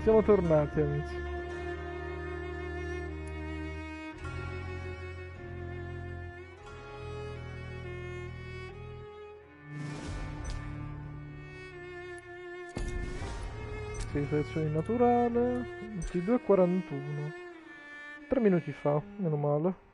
Siamo tornati, amici. Sì, selezione naturale. 22:41. 3 minuti fa, meno male.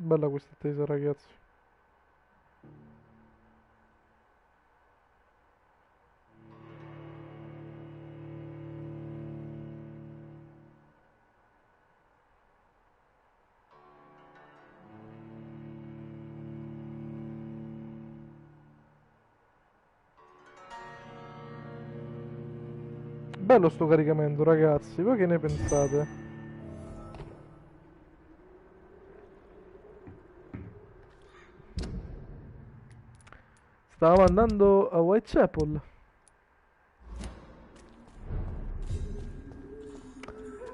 Bella questa attesa, ragazzi. Bello sto caricamento, ragazzi. Voi che ne pensate? Stavamo andando a Whitechapel.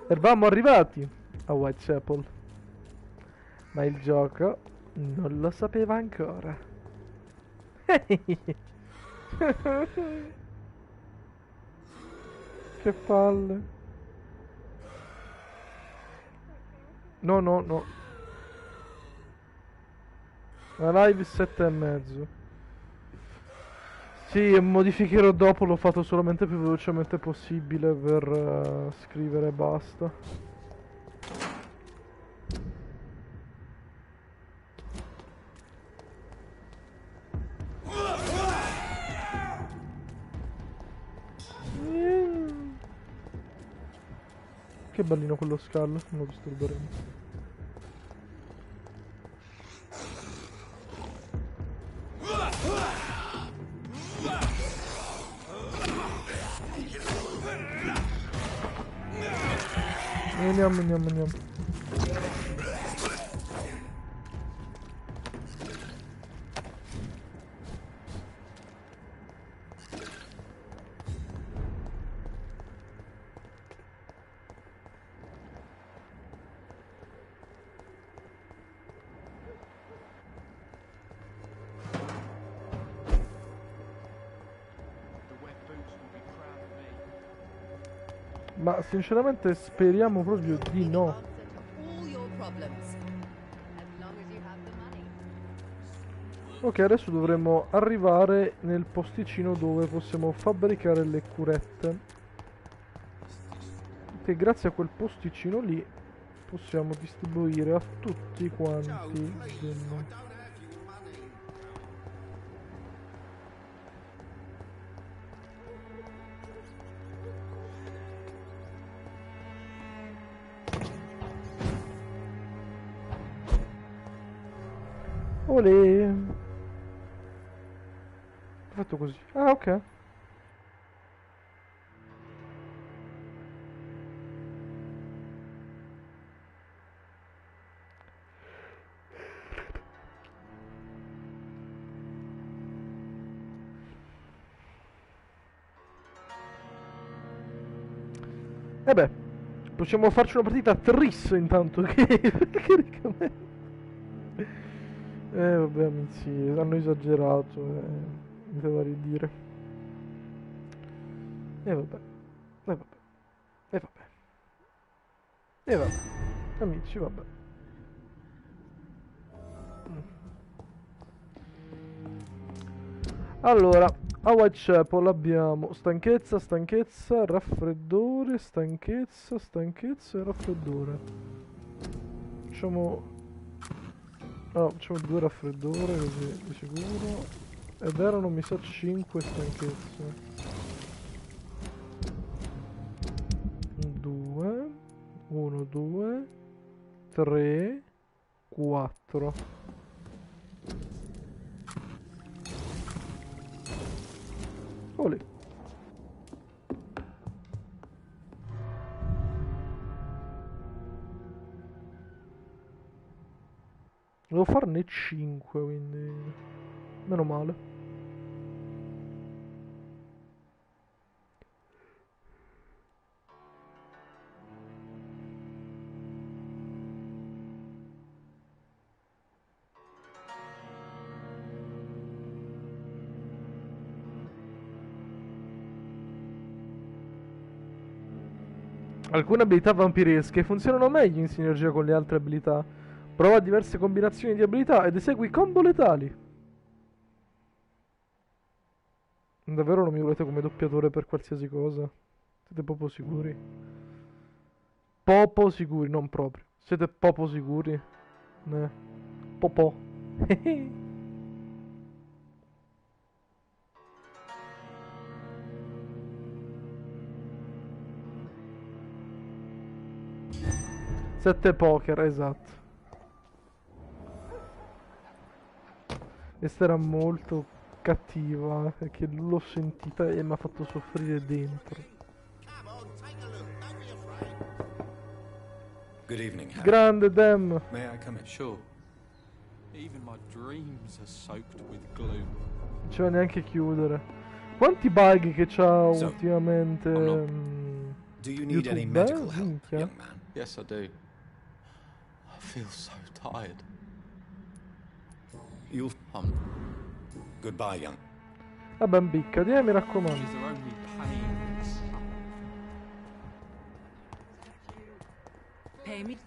Eravamo arrivati a Whitechapel. Ma il gioco non lo sapeva ancora. Che palle. No, no, no. La live 7:30. Sì, modificherò dopo, l'ho fatto solamente più velocemente possibile per scrivere e basta. Che bellino quello scalo, non lo disturberemo. Andiamo, andiamo, andiamo. Ma sinceramente speriamo proprio di no. Ok, adesso dovremmo arrivare nel posticino dove possiamo fabbricare le curette. Che grazie a quel posticino lì possiamo distribuire a tutti quanti. Olè! Ho fatto così. Ah, ok. E beh, possiamo farci una partita a tris intanto che caricamento. Vabbè amici, hanno esagerato, mi devo ridire. Vabbè, vabbè, vabbè. Vabbè, amici, vabbè. Allora, a Whitechapel abbiamo stanchezza, stanchezza, raffreddore, stanchezza, stanchezza e raffreddore. Facciamo... No, facciamo 2 raffreddore così di sicuro. Ed erano mi sa 5 stanchezze. 2, 1, 2, 3, 4. Olè. Devo farne 5, quindi... meno male. Alcune abilità vampiresche funzionano meglio in sinergia con le altre abilità. Prova diverse combinazioni di abilità ed esegui combo letali. Davvero non mi volete come doppiatore per qualsiasi cosa? Siete proprio sicuri? Popo sicuri, non proprio. Siete popo sicuri? Popò. Sette poker, esatto. Questa era molto cattiva, perché l'ho sentita e mi ha fatto soffrire dentro. Good evening, Harry. Grande Dem. May I come in? Sure. Even my dreams are soaked with gloom. Non ci va neanche chiudere. Quanti bug che c'ha So, ultimamente Do you need any YouTube, medical help, minchia. young man? Yes, I do. I feel so tired. You'll... Goodbye, young... Vabbè, impicca, mi raccomando. These are only pains. Pay me.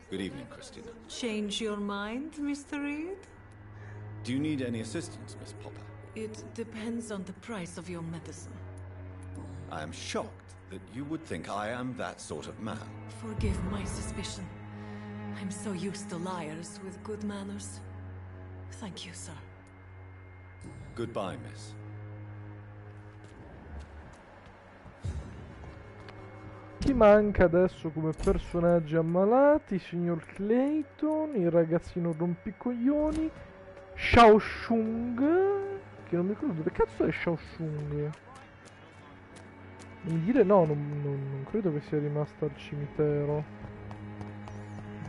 Good evening, Christina. Change your mind, Mr. Reed? Do you need any assistance, Miss Popper? It depends on the price of your medicine. I am shocked that you would think I am that sort of man. Forgive my suspicion. I'm so used to liars with good manners. Thank you, sir. Goodbye, miss. Chi manca adesso come personaggi ammalati? Signor Clayton, il ragazzino rompicoglioni, Shao Shung, che non mi ricordo dove cazzo è Shao Shung. Mi dire no, non credo che sia rimasta al cimitero.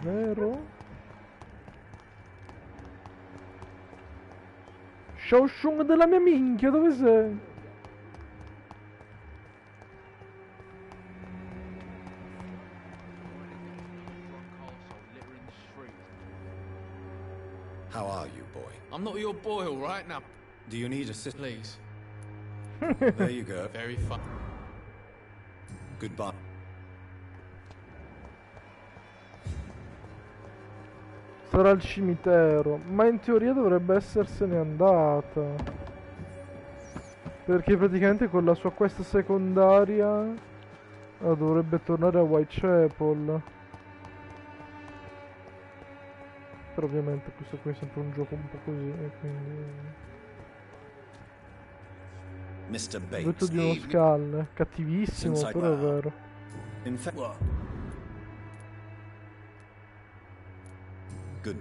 Vero? Shao Shung della mia minchia, dove sei? How are you, boy? I'm not your boy, all right? Now, Do you need assistance? please. There you go. Very fun. Goodbye. Sarà al cimitero, ma in teoria dovrebbe essersene andata. Perché praticamente con la sua quest secondaria dovrebbe tornare a Whitechapel. Però ovviamente questo qui è sempre un gioco un po' così e quindi... Mr. Brutto Bates. di uno scalle, cattivissimo, Since I- però è vero. In fact... Good.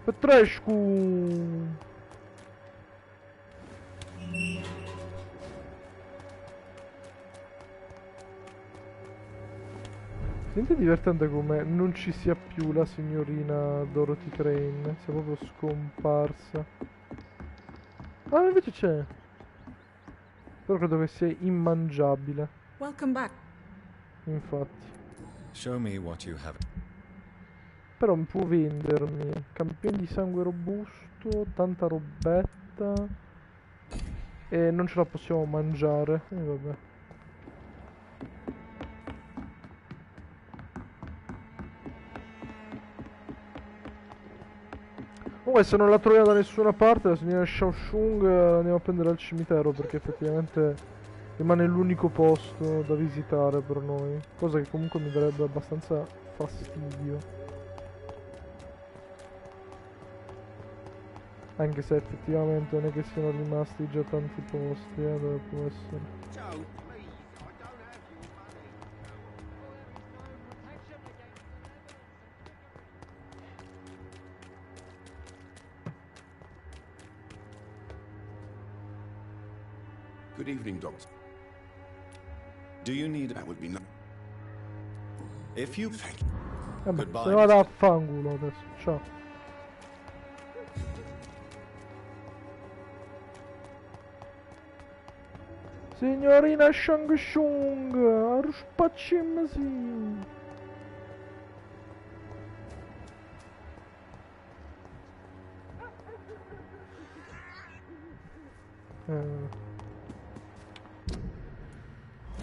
Petrescu! Senti divertente come non ci sia più la signorina Dorothy Crane, sia proprio scomparsa. Ah, invece c'è. Però credo che sia immangiabile, Welcome back. infatti. Show me what you have. Però può vendermi campione di sangue robusto, tanta robetta. E non ce la possiamo mangiare. E vabbè. Comunque se non la troviamo da nessuna parte la signora Shaoshung la andiamo a prendere al cimitero perché effettivamente rimane l'unico posto da visitare per noi. Cosa che comunque mi darebbe abbastanza fastidio. Anche se effettivamente non è che siano rimasti già tanti posti, dove può essere. Good evening, Doctor. Do you need... That would be no... If you... Vabbè, Goodbye, se ne vado a mister. fanculo adesso. Ciao. Signorina Shang Shung, arspaccimmasi.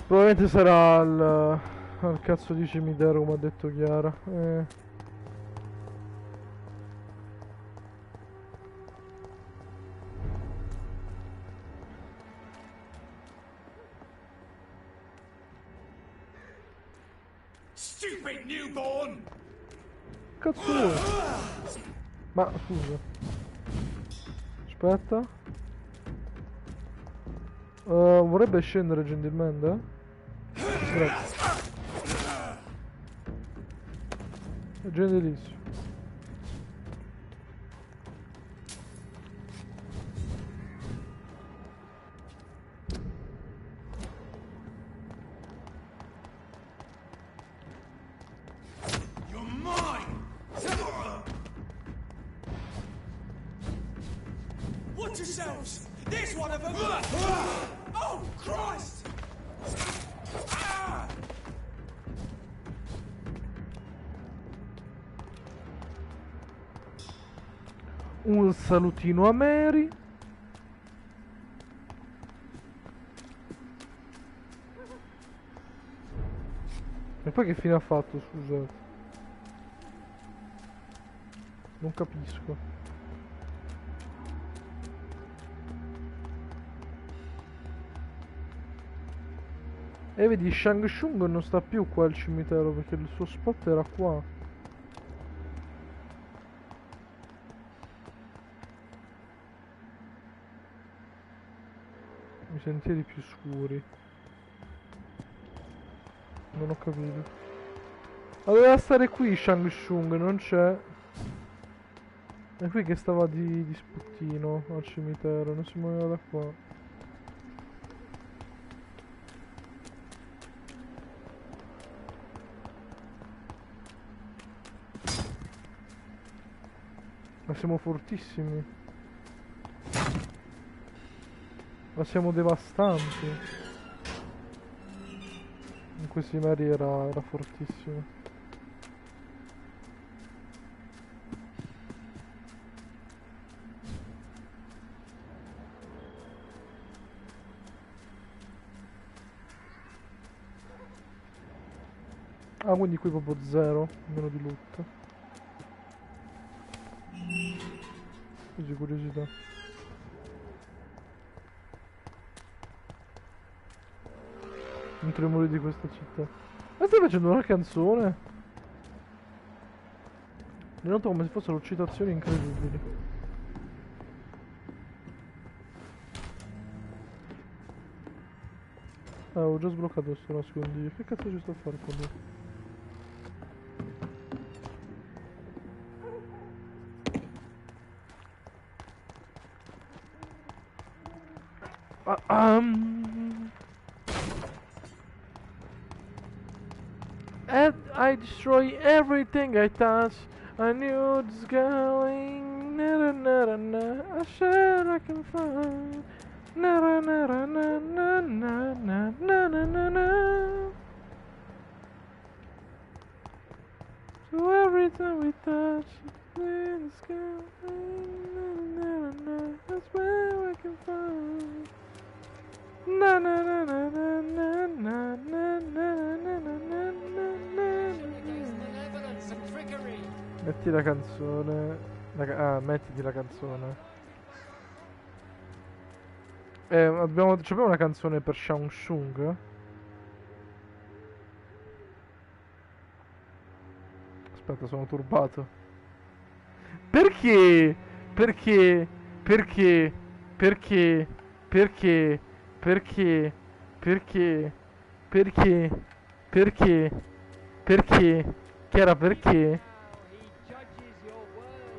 Probabilmente sarà al cazzo di cimitero, come ha detto Chiara. Stupid newborn! Cazzo vuoi? Ma scusa. Aspetta. Vorrebbe scendere gentilmente? Grazie. È gentilissimo. You're mine! Watch yourselves! There's one of them! Oh, Christ! Ah! Un salutino a Mary. E poi che fine ha fatto, scusate? Non capisco. E vedi, Shang Tsung non sta più qua al cimitero perché il suo spot era qua. I sentieri più scuri. Non ho capito. Ma doveva stare qui Shang Tsung, non c'è. È qui che stava di sputtino al cimitero, non si muoveva da qua. Ma siamo fortissimi. Ma siamo devastanti. In questi mari era fortissimo. Ah, quindi qui proprio zero, meno di loot. Così, curiosità. Entro i muri di questa città. Ma stai facendo una canzone? Le noto come se fossero citazioni incredibili. Ah, ho già sbloccato sto nascondiglio. Che cazzo ci sto a fare qua dentro? And I destroy everything I touch. I knew it's going. Na na na na. I said I can find. Na na na na na na na na na na na. So every time we touch, it's going. Na na na. That's where I can find. Na na na na na na na na na na na na. Metti la canzone. Mettiti la canzone. C'abbiamo una canzone per Shang Tsung? Aspetta, sono turbato. Perché? Perché? Perché? Perché? Perché? Perché? Perché? Perché? Perché? Perché? Chiara, perché?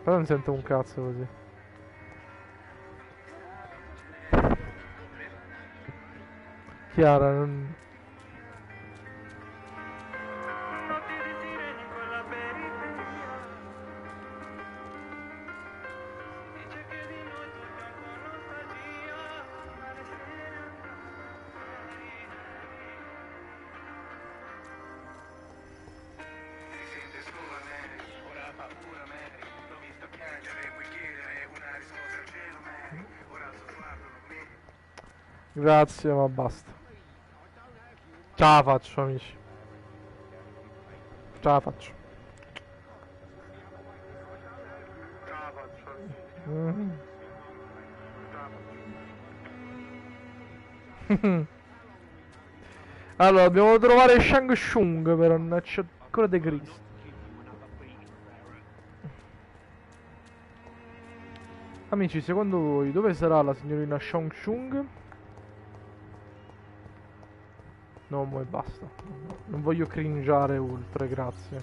Però non sento un cazzo così. Chiara, non... Grazie, ma basta. Ce la faccio, amici. Ce la faccio. Mhm. Allora, dobbiamo trovare Shang Tsung, però non c'è ancora De Cristo. Amici, secondo voi dove sarà la signorina Shang Tsung? No, mo' e basta. Non voglio cringiare oltre, grazie.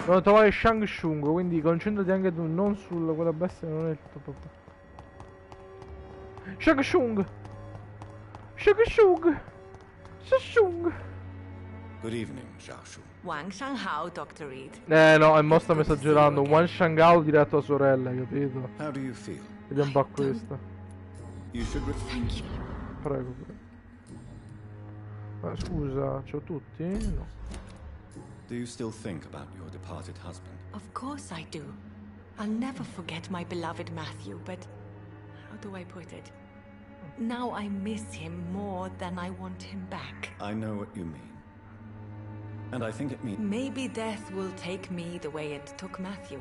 Devo trovare Shang Tsung, quindi concentrati anche tu, non sulla quella bestia, non è il tuo papà. Shang Tsung! Shang Tsung! Shang Tsung! Good evening, Xiaoshu. Wang Shanghao, Dr. Reed. No, e mo sta esagerando. Wan Shangao dirà a tua sorella, capito? How do you feel? Vediamo un po' questa. You should Thank you. Prego, prego. Ma scusa, c'ho tutti? No. Do you still think about your departed husband? Of course I do. I'll never forget my beloved Matthew, but how do I put it? Now I miss him more than I want him back. I know what you mean. And I think it means... Maybe death will take me the way it took Matthew.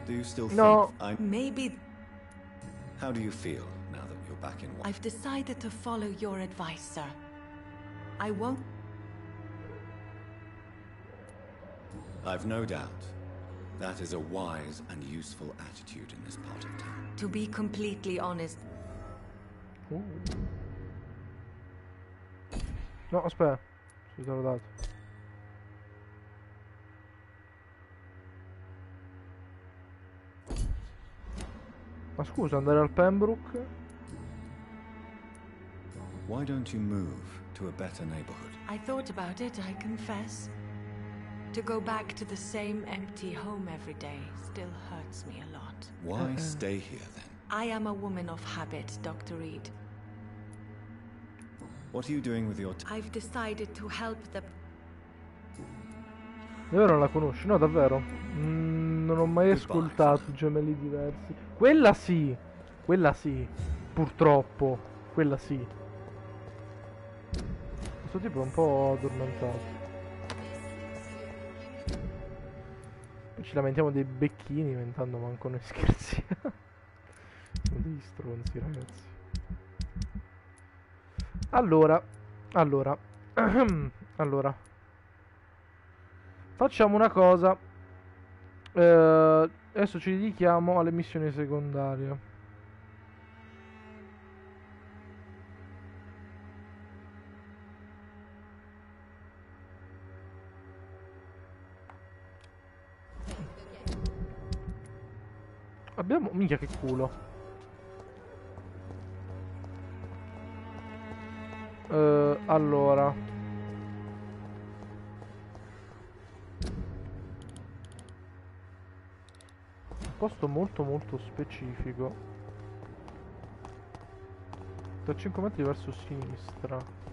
Do you still No. think Maybe How do you feel now that you're back in... I've decided to follow your advice, sir. I won't... I've no doubt. That is a wise and useful attitude in this part of town. To be completely honest, No, aspetta. Ci te l'ho dato. Ma scusa, andare al Pembroke? Why don't you move to a better neighborhood? I thought about it, I confess. To go back to the same empty home every day still hurts me a lot. Why stay here then? I am a woman of habit, Dr. Reed. What are you doing with your I've decided to help the... Davvero non la conosci? No, davvero. Non ho mai ascoltato gemelli diversi. Quella sì. Quella sì. Purtroppo. Quella sì. Questo tipo è un po' addormentato. Ci lamentiamo dei becchini, inventando manco noi scherzi. Sono degli stronzi, ragazzi. Allora. Allora. Facciamo una cosa. Adesso ci dedichiamo alle missioni secondarie. Abbiamo... Minchia che culo. Allora. Un posto molto molto specifico. Da 5 metri verso sinistra.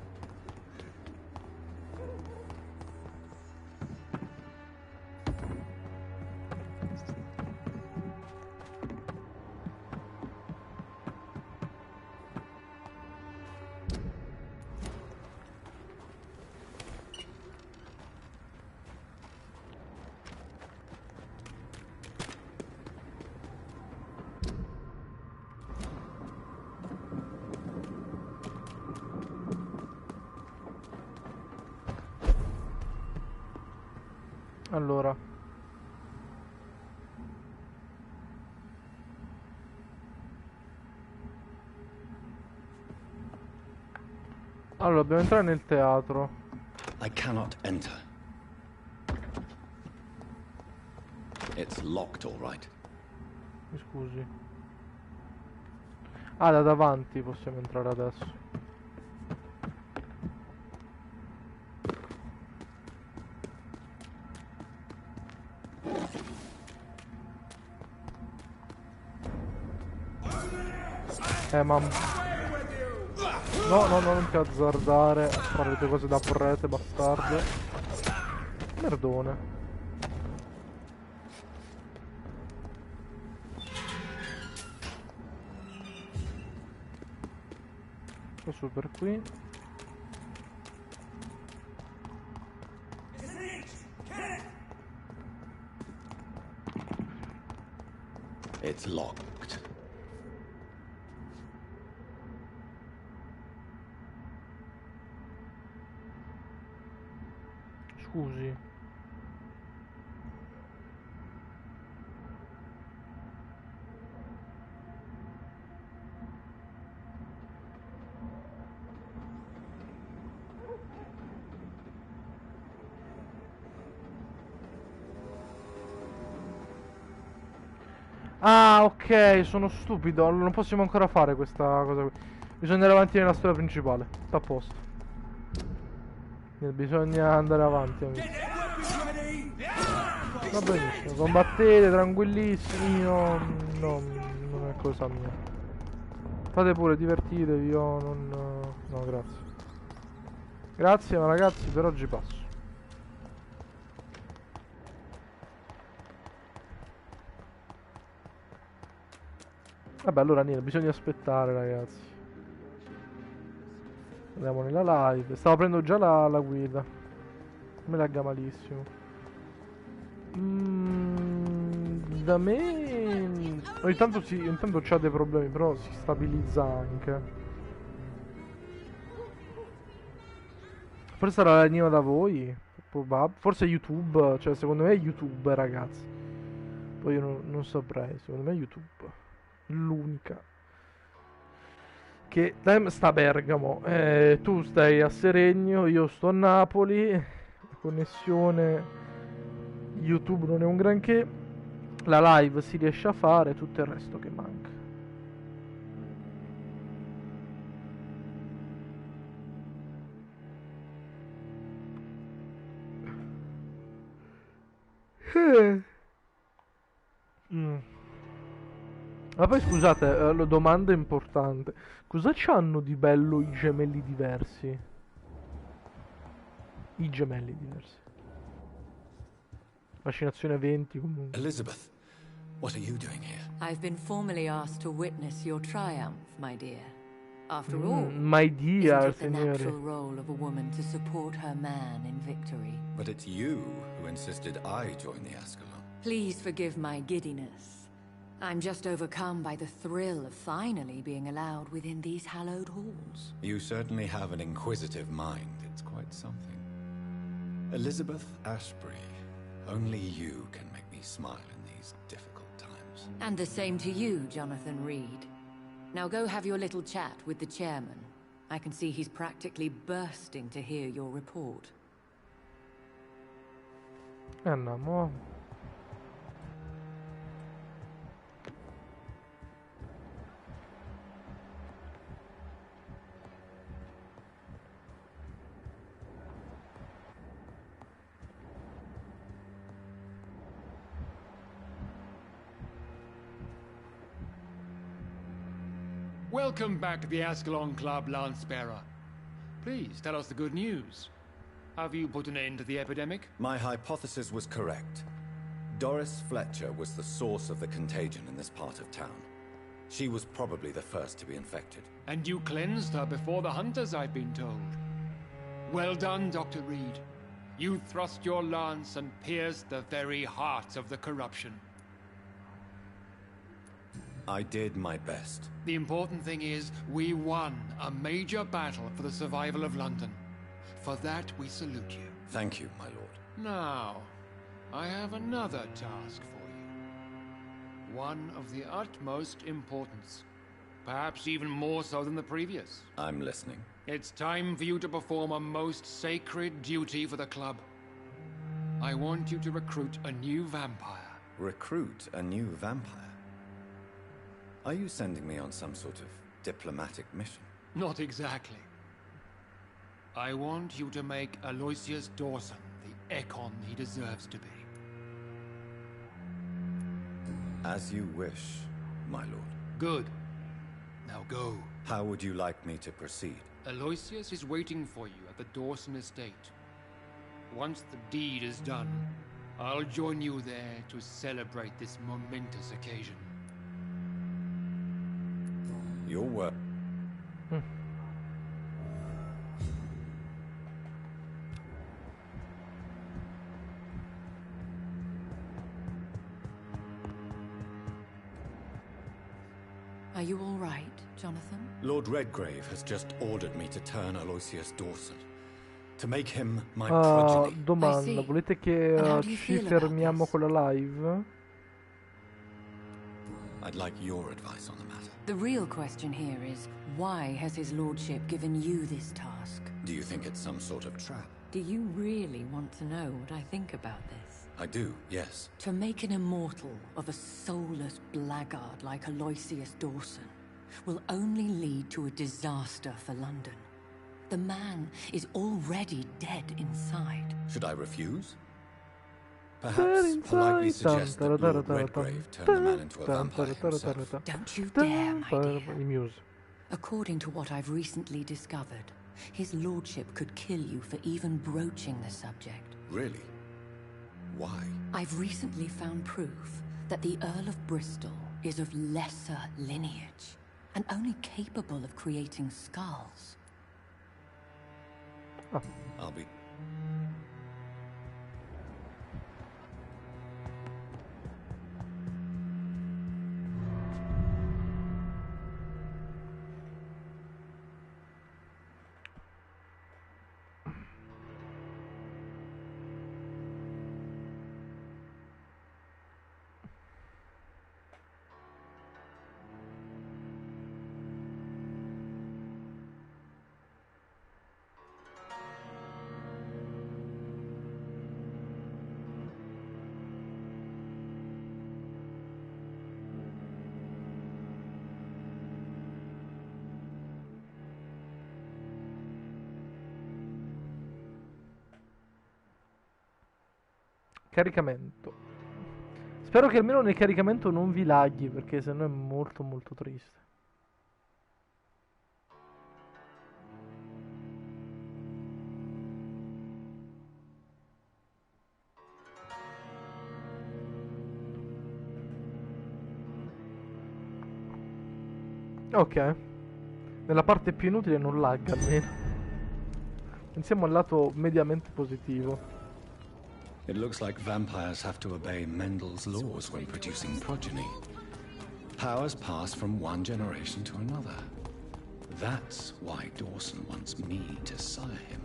Allora. Allora, dobbiamo entrare nel teatro. I cannot enter. It's locked, all right. Mi scusi. Ah, da davanti possiamo entrare adesso. Ma... No, non ti azzardare a fare le tue cose da prete, bastardo. Merdone. Sto su per qui. It's locked. Scusi. Ah, ok, sono stupido. Non possiamo ancora fare questa cosa qui. Bisogna andare avanti nella storia principale. Sta a posto. Bisogna andare avanti, amici. Va benissimo. Combattete, tranquillissimi. Io non è cosa mia. Fate pure, divertitevi. Io non... No, grazie. Grazie, ma ragazzi, per oggi passo. Vabbè, allora niente, bisogna aspettare, ragazzi. Andiamo nella live. Stavo aprendo già la guida. Me lagga malissimo. Da me... Ogni tanto intanto c'ha dei problemi, però si stabilizza anche. Forse sarà la linea da voi. Forse YouTube. Cioè, secondo me è YouTube, ragazzi. Poi io non saprei. Secondo me è YouTube. L'unica che sta a Bergamo, tu stai a Seregno, io sto a Napoli, la connessione YouTube non è un granché, la live si riesce a fare, tutto il resto che manca. Ma poi scusate, domanda importante. Cosa c'hanno di bello i gemelli diversi? I gemelli diversi. Fascinazione 20 comunque. Elizabeth, what are you doing here? I've been formally asked to witness your triumph, my dear. After all, My dear, isn't it the signori. natural role of a woman to support her man in victory? But it's you who insisted I join the Ascalon. Please forgive my giddiness. I'm just overcome by the thrill of finally being allowed within these hallowed halls. You certainly have an inquisitive mind. It's quite something. Elizabeth Ashbury, only you can make me smile in these difficult times. And the same to you, Jonathan Reed. Now go have your little chat with the chairman. I can see he's practically bursting to hear your report. Andiamo. Welcome back to the Ascalon Club, Lance-Bearer. Please, tell us the good news. Have you put an end to the epidemic? My hypothesis was correct. Doris Fletcher was the source of the contagion in this part of town. She was probably the first to be infected. And you cleansed her before the hunters, I've been told. Well done, Dr. Reed. You thrust your lance and pierced the very heart of the corruption. I did my best. The important thing is, we won a major battle for the survival of London. For that, we salute you. Thank you, my lord. Now, I have another task for you. One of the utmost importance. Perhaps even more so than the previous. I'm listening. It's time for you to perform a most sacred duty for the club. I want you to recruit a new vampire. Recruit a new vampire? Are you sending me on some sort of diplomatic mission? Not exactly. I want you to make Aloysius Dawson the Ekon he deserves to be. As you wish, my lord. Good. Now go. How would you like me to proceed? Aloysius is waiting for you at the Dawson estate. Once the deed is done, I'll join you there to celebrate this momentous occasion. Your work. Are you all right, Jonathan? Lord Redgrave has just ordered me to turn Aloysius Dawson. To make him my progeny. Domanda, volete che And how do you ci feel about fermiamo this? con la live? I'd like your advice on the matter. The real question here is, why has his lordship given you this task? Do you think it's some sort of trap? Do you really want to know what I think about this? I do, yes. To make an immortal of a soulless blackguard like Aloysius Dawson will only lead to a disaster for London. The man is already dead inside. Should I refuse? Perhaps politely suggest that Lord Redgrave turn the man into a vampire himself. Don't you dare, my dear. I muse. According to what I've recently discovered, his lordship could kill you for even broaching the subject. Really? Why? I've recently found proof that the Earl of Bristol is of lesser lineage and only capable of creating skulls. I'll be... Caricamento. Spero che almeno nel caricamento non vi laghi, perché sennò è molto molto triste. Ok. Nella parte più inutile non lagga almeno. Pensiamo al lato mediamente positivo. It looks like vampires have to obey Mendel's laws when producing progeny. Powers pass from one generation to another. That's why Dawson wants me to sire him.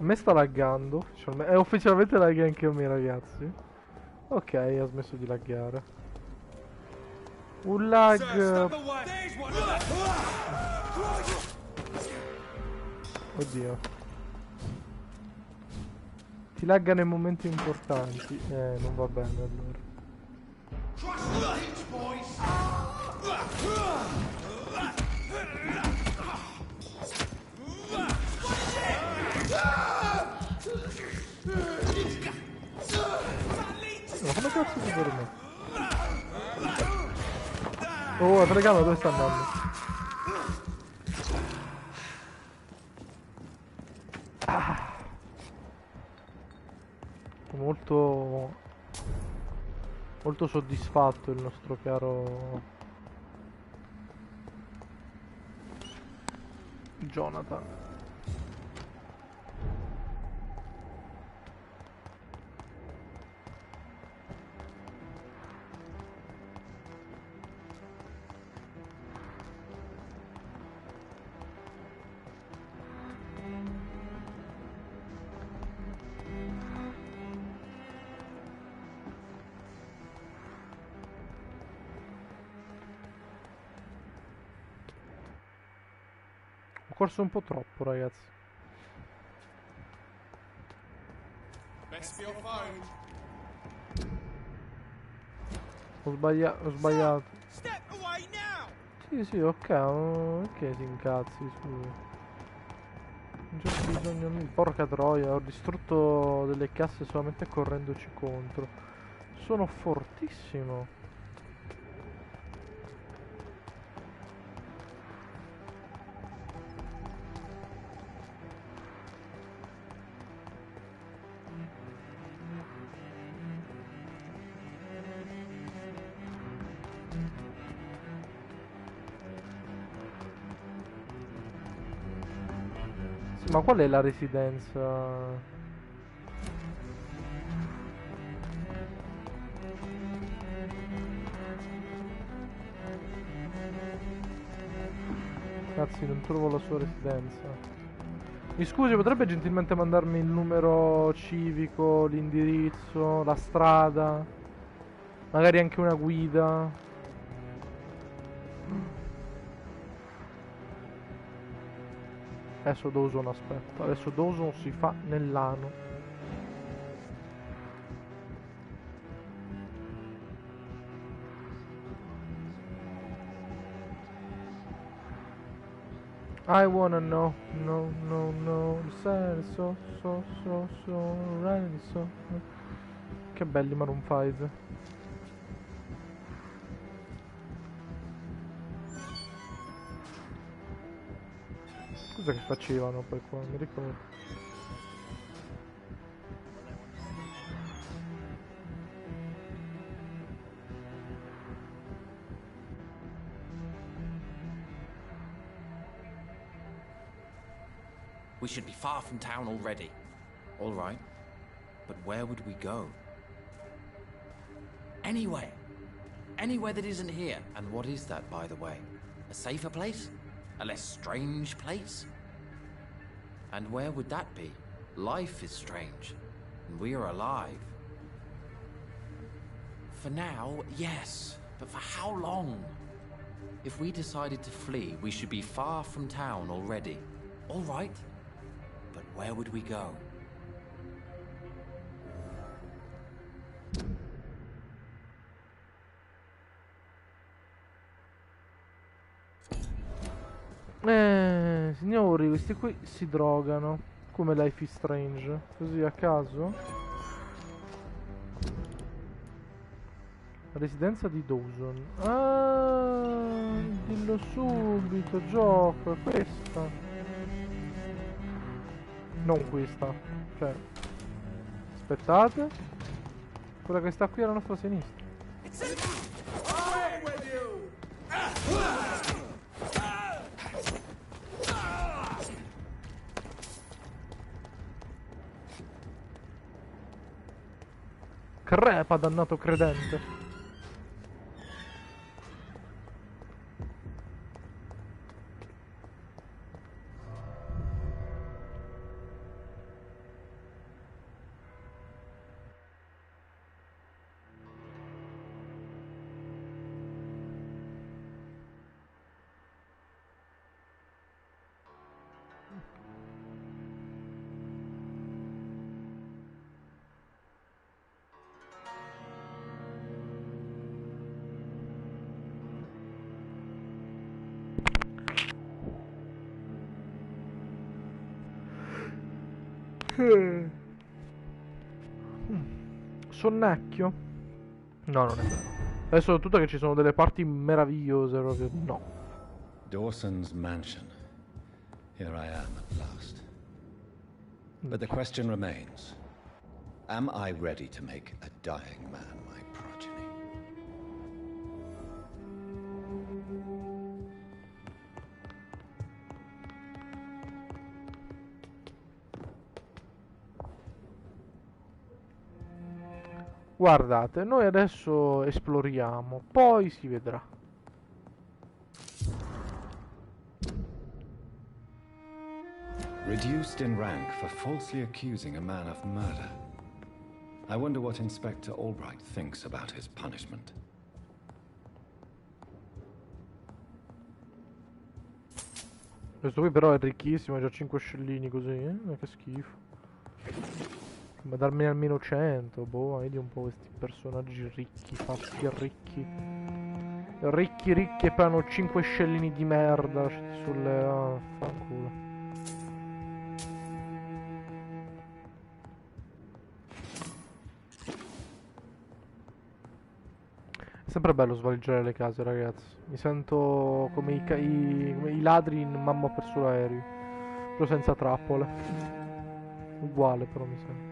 A me sta laggando. È ufficialmente lagga anche a me, ragazzi. Ok, ha smesso di laggare. Un lag. Oddio. Ti lagga nei momenti importanti. Non va bene allora. Ma come cazzo si ferma? Oh, telecamera dove sta andando? Molto soddisfatto il nostro caro Jonathan. Ho corso un po' troppo, ragazzi. Ho sbagliato. Sì, ok, perché ti incazzi, scusa. Non c'è bisogno di... Porca troia, ho distrutto delle casse solamente correndoci contro. Sono fortissimo. Ma qual è la residenza? Cazzi, non trovo la sua residenza. Mi scusi, potrebbe gentilmente mandarmi il numero civico, l'indirizzo, la strada, magari anche una guida. Adesso Dawson aspetta, adesso Dawson si fa nell'ano. I wanna know, no, right, so. Che belli Maroon 5. Cosa che facevano poi qua, mi ricordo. We should be far from town already. All right. But where would we go? Anywhere. Anywhere that isn't here. And what is that, by the way? A safer place? A less strange place? And where would that be? Life is strange. And we are alive. For now, yes. But for how long? If we decided to flee, we should be far from town already. All right. But where would we go? Signori, questi qui si drogano. Come Life is Strange. Così a caso. Residenza di Dawson. Ah, dillo subito, gioco, è questa. Non questa. Cioè. Aspettate. Quella che sta qui alla nostra sinistra. Crepa, dannato credente. Sonnacchio? No, non è vero. Adesso tutto che ci sono delle parti meravigliose proprio. No. Dawson's mansion. Here I am at last. But the question remains. Am I ready to make a dying man my progeny? Guardate, noi adesso esploriamo, poi si vedrà. Reduced in rank for falsely accusing a man of murder. I wonder what Inspector Albright thinks about his punishment. Questo qui però è ricchissimo, ha già 5 scellini così, che schifo. Ma darmi almeno 100, boh, vedi un po' questi personaggi ricchi, fatti ricchi. Ricchi, ricchi e poi hanno 5 scellini di merda sulle... ah, fanculo. È sempre bello svaliggiare le case, ragazzi. Mi sento come come i ladri in Mamma ho perso l'aereo. Però senza trappole. Uguale però mi sembra.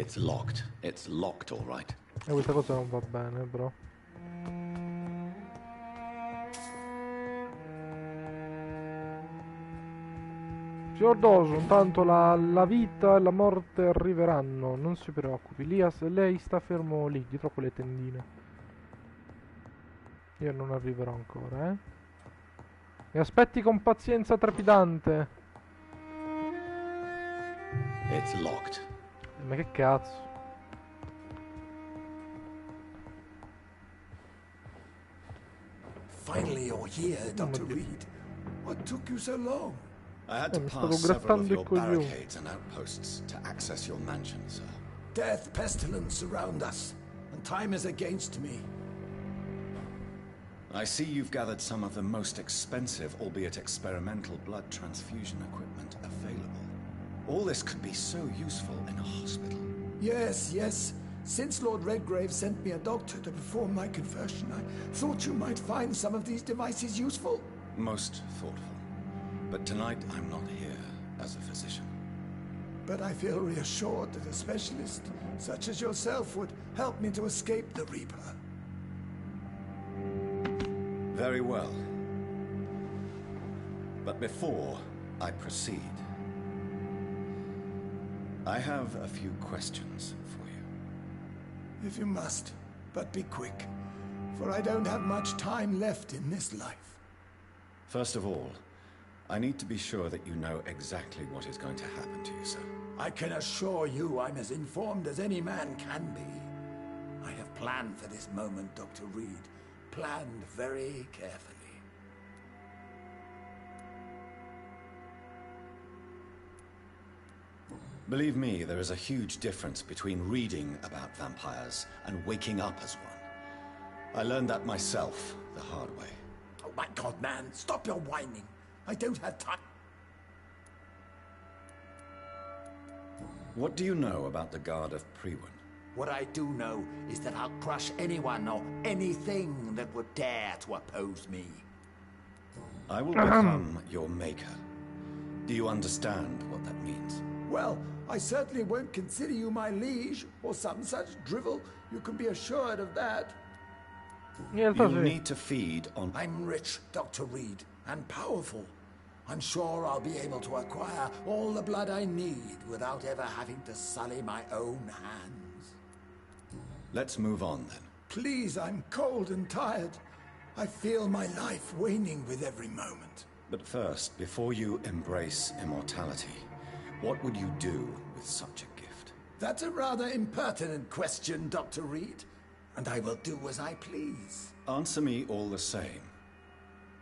It's locked. It's locked, all right. E questa cosa non va bene, bro. Signor Dawson, tanto la vita e la morte arriveranno, non si preoccupi. Lei sta fermo lì, dietro quelle tendine. Io non arriverò ancora, eh. Mi aspetti con pazienza trepidante. It's locked. Ma che cazzo? Finally you're here, Dr. Reed. What took you so long? I had to mi stavo pass several of grattando i your coglioni. barricades and outposts to access your mansion, sir. Death, pestilence surround us, and time is against me. I see you've gathered some of the most expensive, albeit experimental, blood transfusion equipment available. All this could be so useful in a hospital. Yes, yes. Since Lord Redgrave sent me a doctor to perform my conversion, I thought you might find some of these devices useful. Most thoughtful. But tonight I'm not here as a physician. But I feel reassured that a specialist such as yourself would help me to escape the Reaper. Very well. But before I proceed, I have a few questions for you. If you must, but be quick, for I don't have much time left in this life. First of all, I need to be sure that you know exactly what is going to happen to you, sir. I can assure you I'm as informed as any man can be. I have planned for this moment, Dr. Reed. Planned very carefully. Believe me, there is a huge difference between reading about vampires and waking up as one. I learned that myself the hard way. Oh my God, man, stop your whining. I don't have time. What do you know about the Guard of Priwen? What I do know is that I'll crush anyone or anything that would dare to oppose me. I will become your maker. Do you understand what that means? Well, I certainly won't consider you my liege or some such drivel. You can be assured of that. Niente, You'll sì. need to feed on... I'm rich, Dr. Reed, and powerful. I'm sure I'll be able to acquire all the blood I need without ever having to sully my own hands. Let's move on then. Please, I'm cold and tired. I feel my life waning with every moment. But first, before you embrace immortality, what would you do with such a gift? That's a rather impertinent question, Dr. Reed, and I will do as I please. Answer me all the same.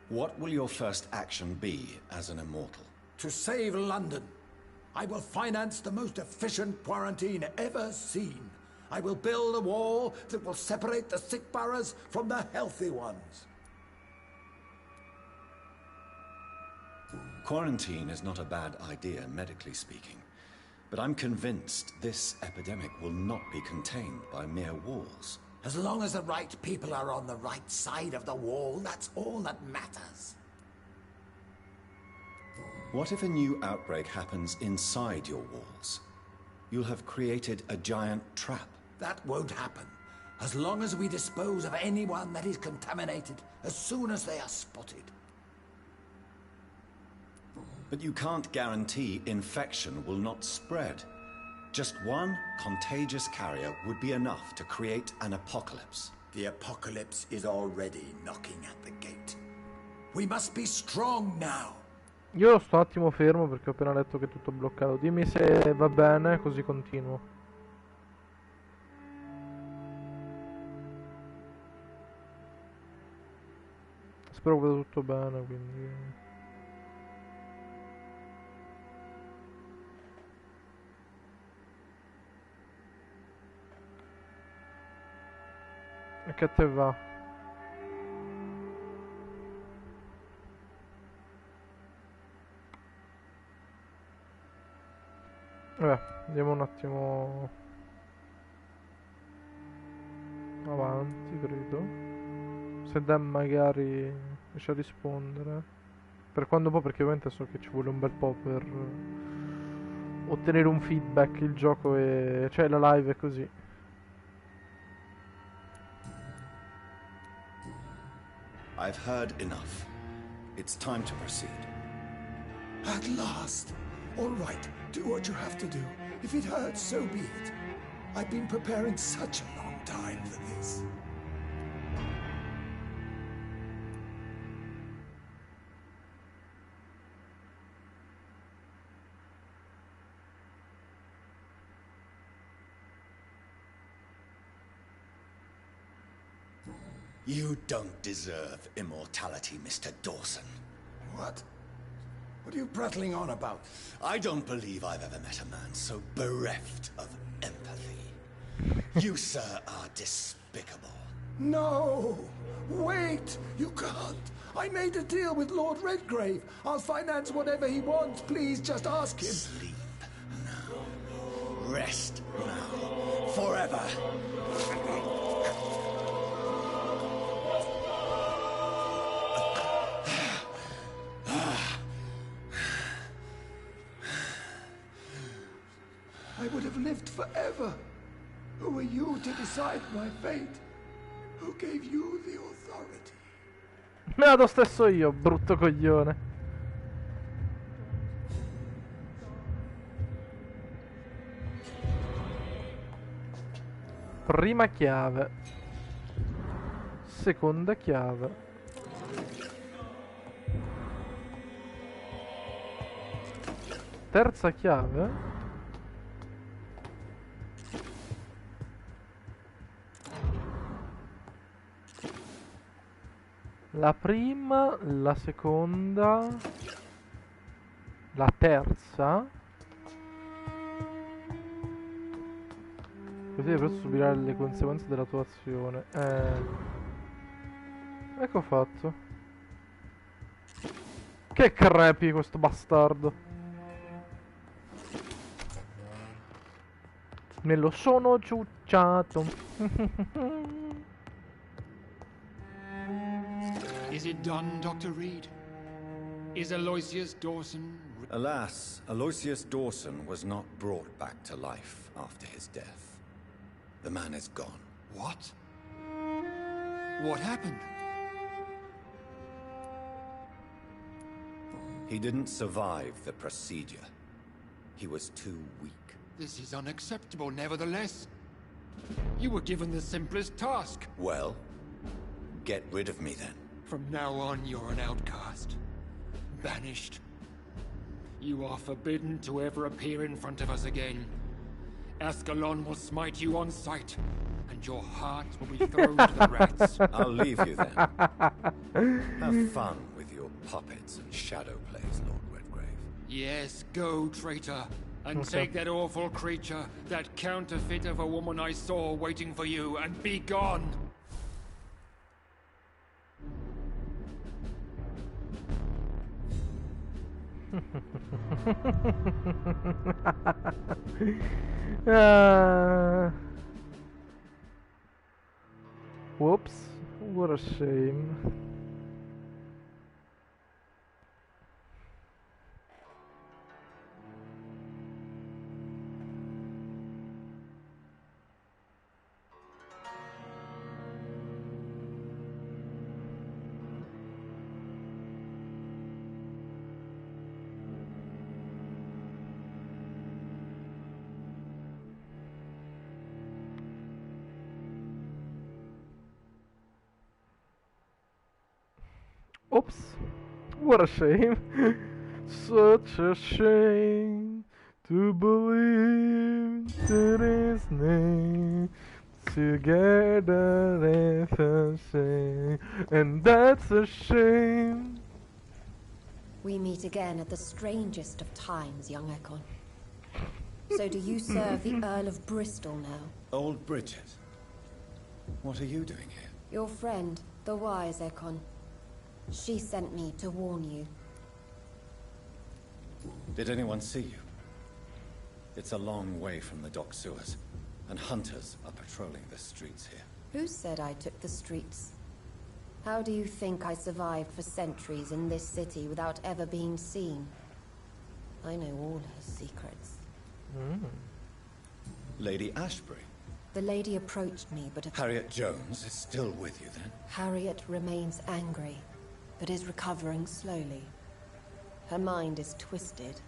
What will your first action be as an immortal? To save London, I will finance the most efficient quarantine ever seen. I will build a wall that will separate the sick boroughs from the healthy ones. Quarantine is not a bad idea, medically speaking. But I'm convinced this epidemic will not be contained by mere walls. As long as the right people are on the right side of the wall, that's all that matters. What if a new outbreak happens inside your walls? You'll have created a giant trap. That won't happen. As long as we dispose of anyone that is contaminated as soon as they are spotted. But you can't guarantee infection will not spread. Just one contagious carrier would be enough to create an apocalypse. The apocalypse is already knocking at the gate. We must be strong now. Io sto un attimo fermo perché ho appena letto che è tutto bloccato. Dimmi se va bene, così continuo. Spero che vada tutto bene, quindi... E che a te va? Vabbè, andiamo un attimo avanti, credo. Se Dan magari riesce a rispondere. Per quando un po', perché ovviamente so che ci vuole un bel po' per ottenere un feedback, il gioco è... cioè la live è così. I've heard enough. It's time to proceed. At last! All right, do what you have to do. If it hurts, so be it. I've been preparing such a long time for this. You don't deserve immortality, Mr. Dawson. What? What are you prattling on about? I don't believe I've ever met a man so bereft of empathy. You, sir, are despicable. No! Wait! You can't! I made a deal with Lord Redgrave. I'll finance whatever he wants. Please, just ask him. Sleep now. Rest now. Forever. I would have lived forever. Who are you to decide my fate? Who gave you the authority? Me la do stesso io, brutto coglione. Prima chiave. Seconda chiave. Terza chiave. La prima, la seconda, la terza. Così posso subire le conseguenze della tua azione. Ecco fatto. Che crepi questo bastardo. Me lo sono ciucciato. Is it done, Dr. Reed? Is Aloysius Dawson... Alas, Aloysius Dawson was not brought back to life after his death. The man is gone. What? What happened? He didn't survive the procedure. He was too weak. This is unacceptable, nevertheless. You were given the simplest task. Well, get rid of me then. From now on, you're an outcast. Banished. You are forbidden to ever appear in front of us again. Ascalon will smite you on sight, and your heart will be thrown to the rats. I'll leave you then. Have fun with your puppets and shadow plays, Lord Redgrave. Yes, go, traitor, and take that awful creature, that counterfeit of a woman I saw waiting for you, and be gone! Whoops, what a shame. Oops, what a shame. Such a shame to believe that his name together is a shame, and that's a shame. We meet again at the strangest of times, young Ekon. So do you serve the Earl of Bristol now? Old Bridget, what are you doing here? Your friend, the wise Ekon. She sent me to warn you. Did anyone see you? It's a long way from the dock sewers, and hunters are patrolling the streets here. Who said I took the streets? How do you think I survived for centuries in this city without ever being seen? I know all her secrets. Lady Ashbury. The lady approached me, but Harriet Jones is still with you then? Harriet remains angry, but is recovering slowly. Her mind is twisted,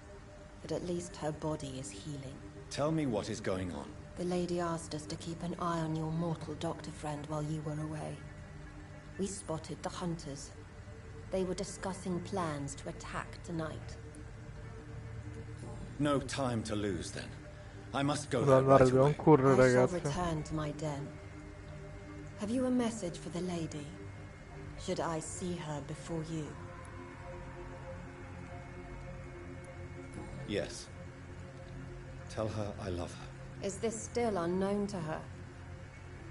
but at least her body is healing. Tell me what is going on. The lady asked us to keep an eye on your mortal doctor friend while you were away. We spotted the hunters. They were discussing plans to attack tonight. No time to lose then. I must go Dobbiamo andare, dobbiamo I correre, shall ragazzi. return to my den. Have you a message for the lady? Should I see her before you? Yes. Tell her I love her. Is this still unknown to her?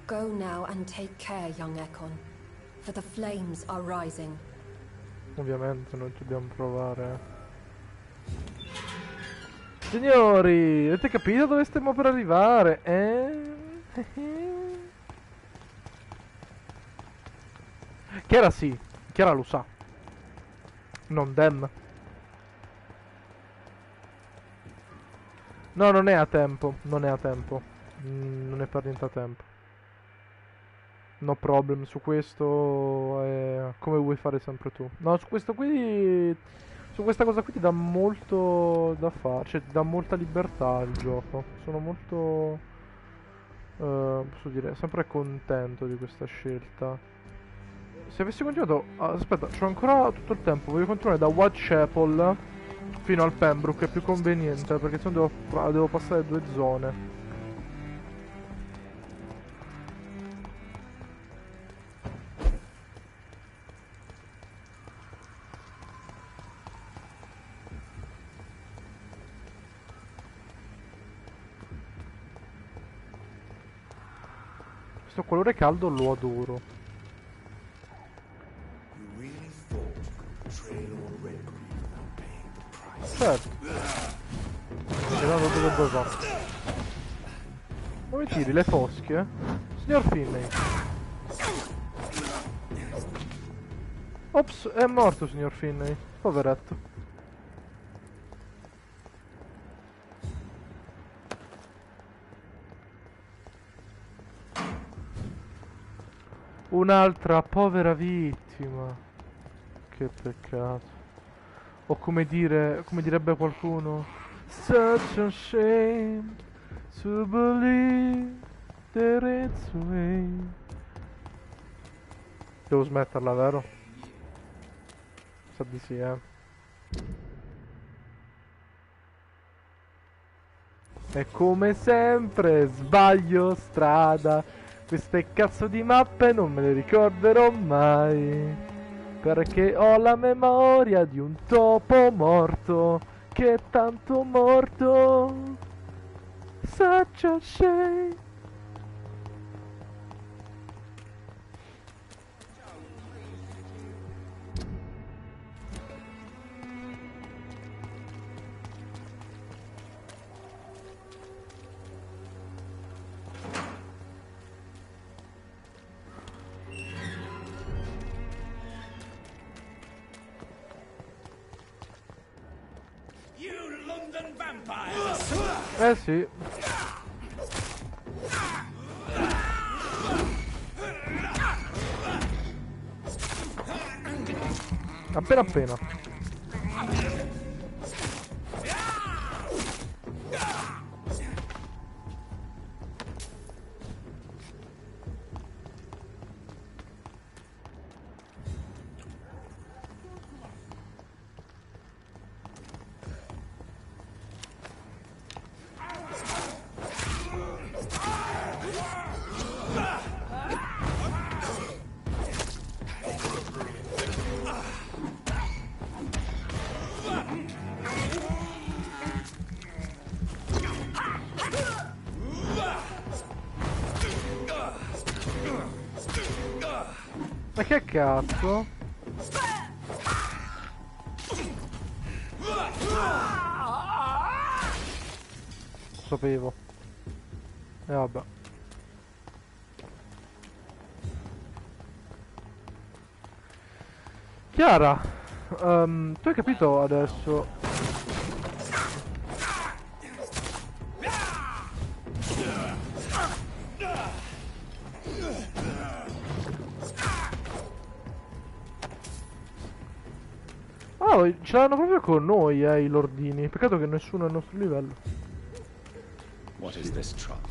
Go now and take care, young Ekon, for the flames are rising. Ovviamente noi dobbiamo provare. Signori, avete capito dove stiamo per arrivare? Chiara sì, Chiara lo sa. Non Dem. No, non è a tempo, non è a tempo. Non è per niente a tempo. No problem, su questo è come vuoi fare sempre tu. No, su questo qui... Su questa cosa qui ti dà molto da fare, cioè ti dà molta libertà il gioco. Sono molto... posso dire, sempre contento di questa scelta. Se avessi continuato... aspetta, c'ho ancora tutto il tempo, voglio continuare da Whitechapel fino al Pembroke, è più conveniente, perché se no devo passare 2 zone. Questo colore caldo lo adoro. Certo. Vediamo dove va. Come tiri le fosche? Signor Finney. Ops, è morto signor Finney. Poveretto. Un'altra povera vittima. Che peccato. O come direbbe qualcuno, such a shame to believe that it's me. Devo smetterla, vero? Sa di sì, E come sempre sbaglio strada. Queste cazzo di mappe non me le ricorderò mai, perché ho la memoria di un topo morto, che è tanto morto. Such a shame. Eh sì. Appena appena. Ma che cazzo? Sapevo. E vabbè. Chiara, tu hai capito adesso? Ah, ce l'hanno proprio con noi, i lordini. Peccato che nessuno è al nostro livello. What is this truck?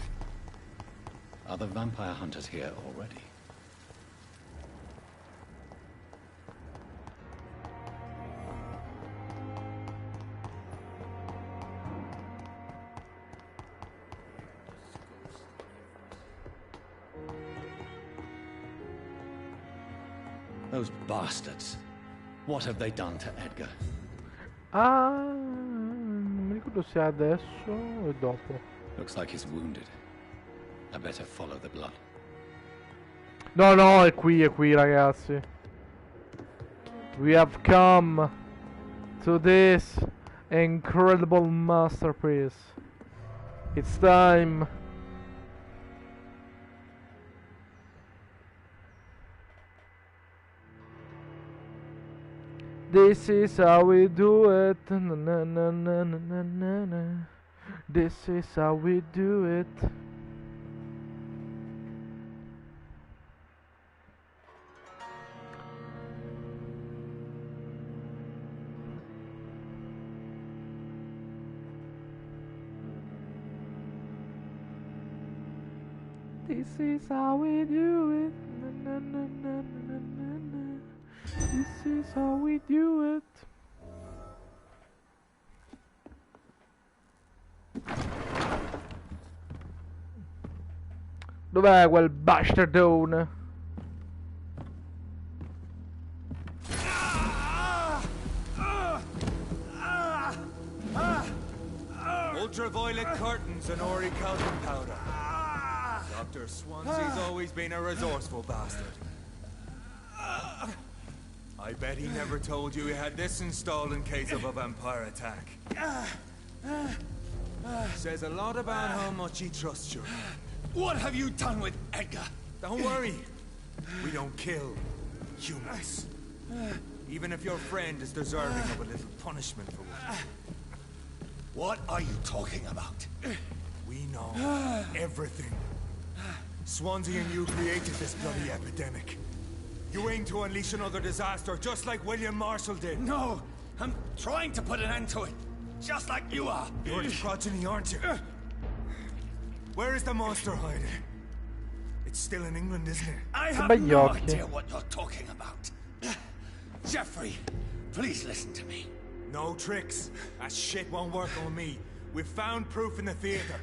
Are the vampire hunters here already? Those bastards. What have they done to Edgar? Ah, non mi ricordo se è adesso o dopo. Looks like he's wounded. I better follow the blood. No, no, è qui, ragazzi. We have come to this incredible masterpiece. It's time. This is how we do it. Na, na, na, na, na, na, na. This is how we do it. This is how we do it. Na, na, na, na, na, na, na. This is how we do it. Dov'è quel bastardone? Ultraviolet curtains and Ori calcium powder. Dr. Swansea's always been a resourceful bastard. I bet he never told you he had this installed in case of a vampire attack. Says a lot about how much he trusts you. What have you done with Edgar? Don't worry. We don't kill humans. Even if your friend is deserving of a little punishment for what. What are you talking about? We know everything. Swansea and you created this bloody epidemic. You aim to unleash another disaster, just like William Marshall did. No, I'm trying to put an end to it, just like you are. You're the progeny, aren't you? Where is the monster hiding? It's still in England, isn't it? I have no idea what you're talking about. Jeffrey, please listen to me. No tricks. That shit won't work on me. We've found proof in the theater.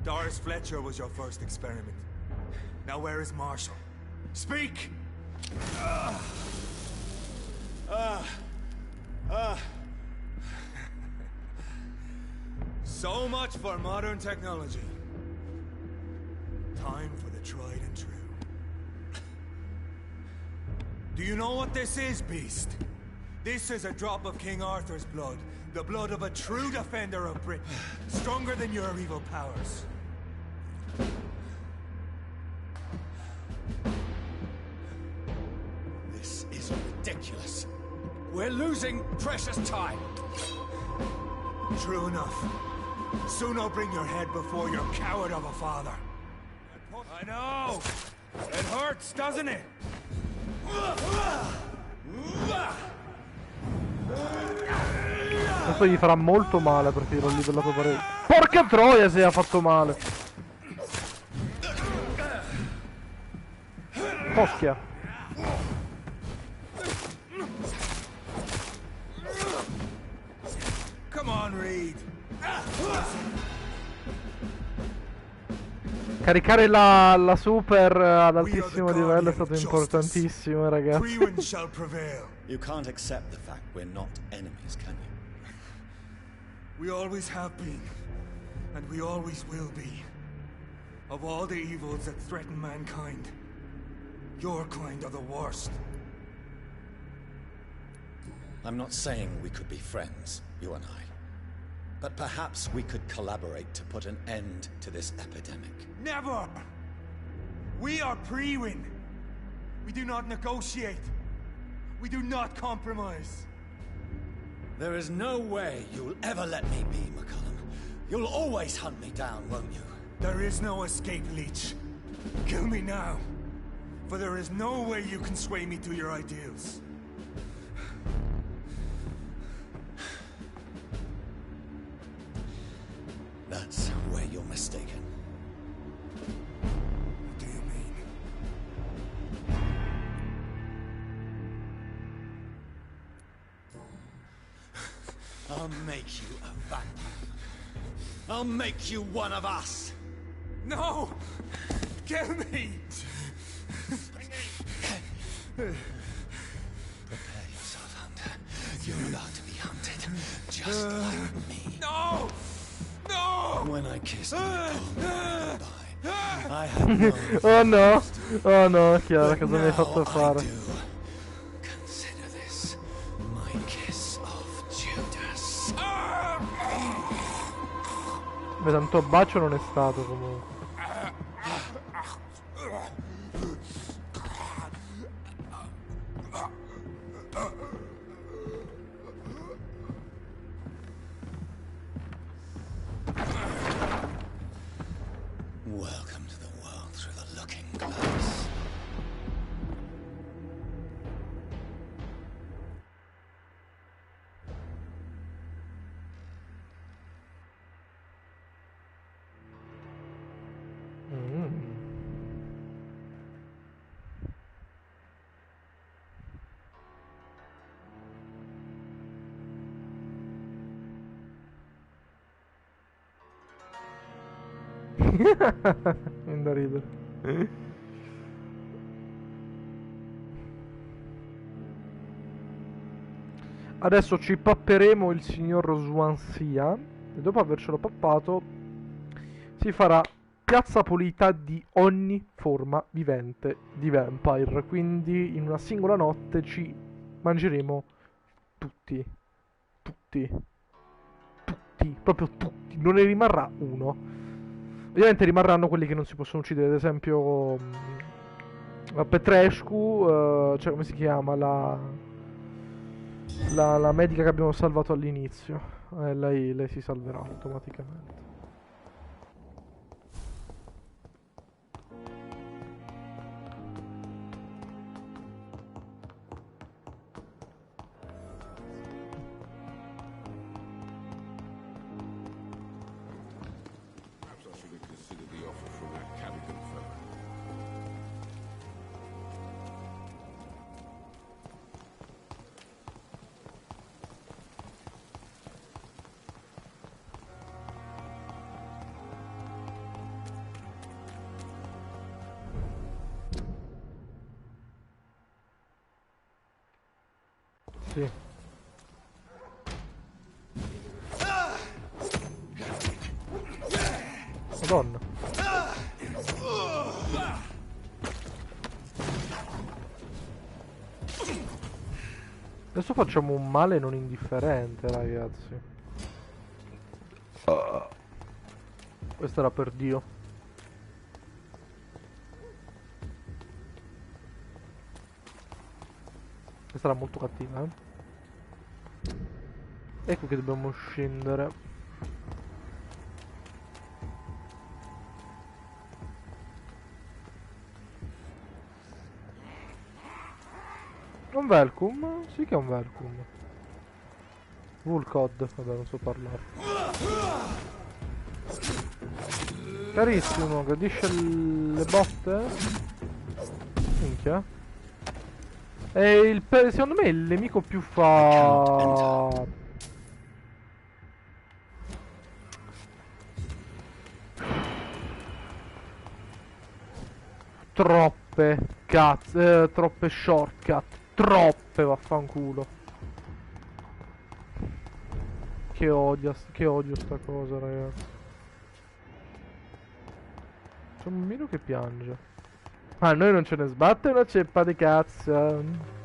Doris Fletcher was your first experiment. Now where is Marshall? Speak! So much for modern technology. Time for the tried and true. Do you know what this is, Beast? This is a drop of King Arthur's blood. The blood of a true defender of Britain. Stronger than your evil powers. This is ridiculous. We're losing precious time. True enough. Soon I'll bring your head before your coward of a father. I know! It hurts, doesn't it? Questo gli farà molto male per tirarlo lì dalla tua parete. Porca troia se ha fatto male. Poschia. Come on, Reed. Caricare la super ad altissimo livello è stato importantissimo, ragazzi. You can't accept the fact we're not enemies, can you? We always have been, and we always will be. Of all the evils that threaten mankind, your kind are the worst. I'm not saying we could be friends, you and I. But perhaps we could collaborate to put an end to this epidemic. Never! We are Pre-Win. We do not negotiate. We do not compromise. There is no way you'll ever let me be, McCullum. You'll always hunt me down, won't you? There is no escape, Leech. Kill me now. For there is no way you can sway me to your ideals. I'll make you a vampire. I'll make you one of us. No! Kill me! Prepare yourself, Hunter. You're about to be hunted, just like me. No! No! When I kissed my goodbye, I had no Oh no! Oh no, Chiara, cosa mi hai fatto fare? Consider this my kiss of Judas. Beh, tanto bacio non è stato comunque. Welcome to the world through the looking glass. Non da ridere. Adesso ci papperemo il signor Swansea e dopo avercelo pappato si farà piazza pulita di ogni forma vivente di Vampyr. Quindi in una singola notte ci mangeremo tutti, proprio tutti, non ne rimarrà uno. Ovviamente rimarranno quelli che non si possono uccidere, ad esempio Petrescu, cioè come si chiama, la medica che abbiamo salvato all'inizio. Lei si salverà automaticamente. Sì. Madonna. Adesso facciamo un male non indifferente, ragazzi. Questo era per Dio. Questa era molto cattiva, eh. Ecco che dobbiamo scendere. Un welcome? Sì che è un welcome. Vulcod, vabbè non so parlare. Carissimo, gradisce le botte? Minchia. E secondo me il nemico più troppe troppe shortcut. Troppe, vaffanculo. Che odio sta cosa, ragazzi. C'è un bambino che piange. Ah, noi non ce ne sbatte una ceppa di cazzo.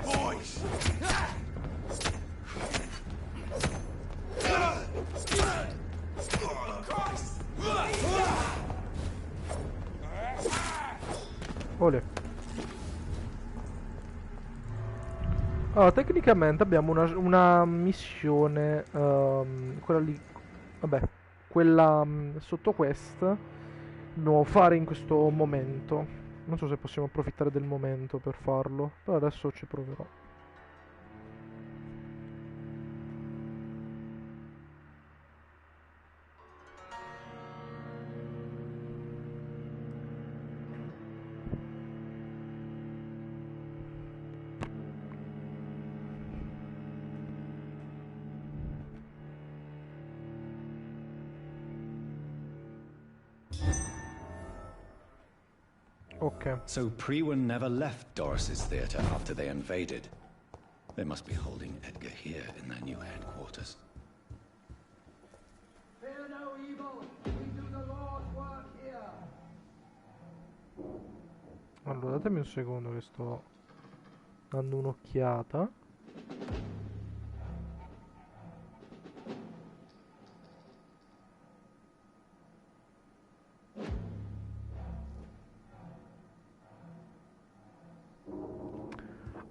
there, boys! Olè. Allora, tecnicamente abbiamo una missione, quella lì, vabbè, quella sotto quest, dobbiamo fare in questo momento. Non so se possiamo approfittare del momento per farlo, però adesso ci proverò. Okay. So Priwen never left Doris's theater after they invaded. They must be holding Edgar here in their new headquarters. Fear no evil. We do the Lord's work here. Allora, datemi un secondo che sto dando un'occhiata.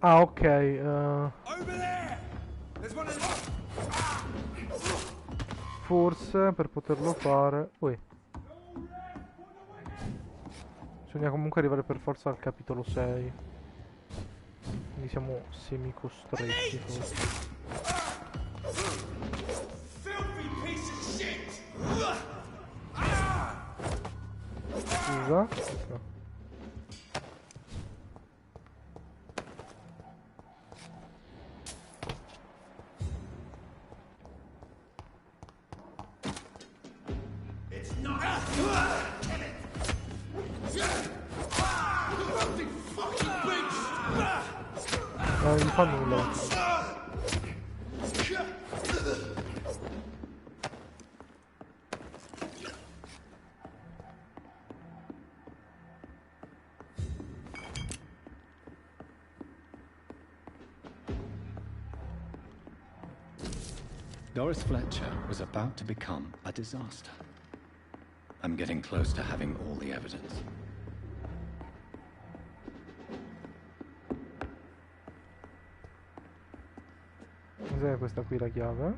Ah, ok. Forse per poterlo fare... Ui. Bisogna comunque arrivare per forza al capitolo 6. Quindi siamo semi-costretti forse. Scusa. Ok. Non gli fa nulla. Doris Fletcher was about to become a disaster. I'm getting close to having all the evidence. Cos'è questa qui la chiave?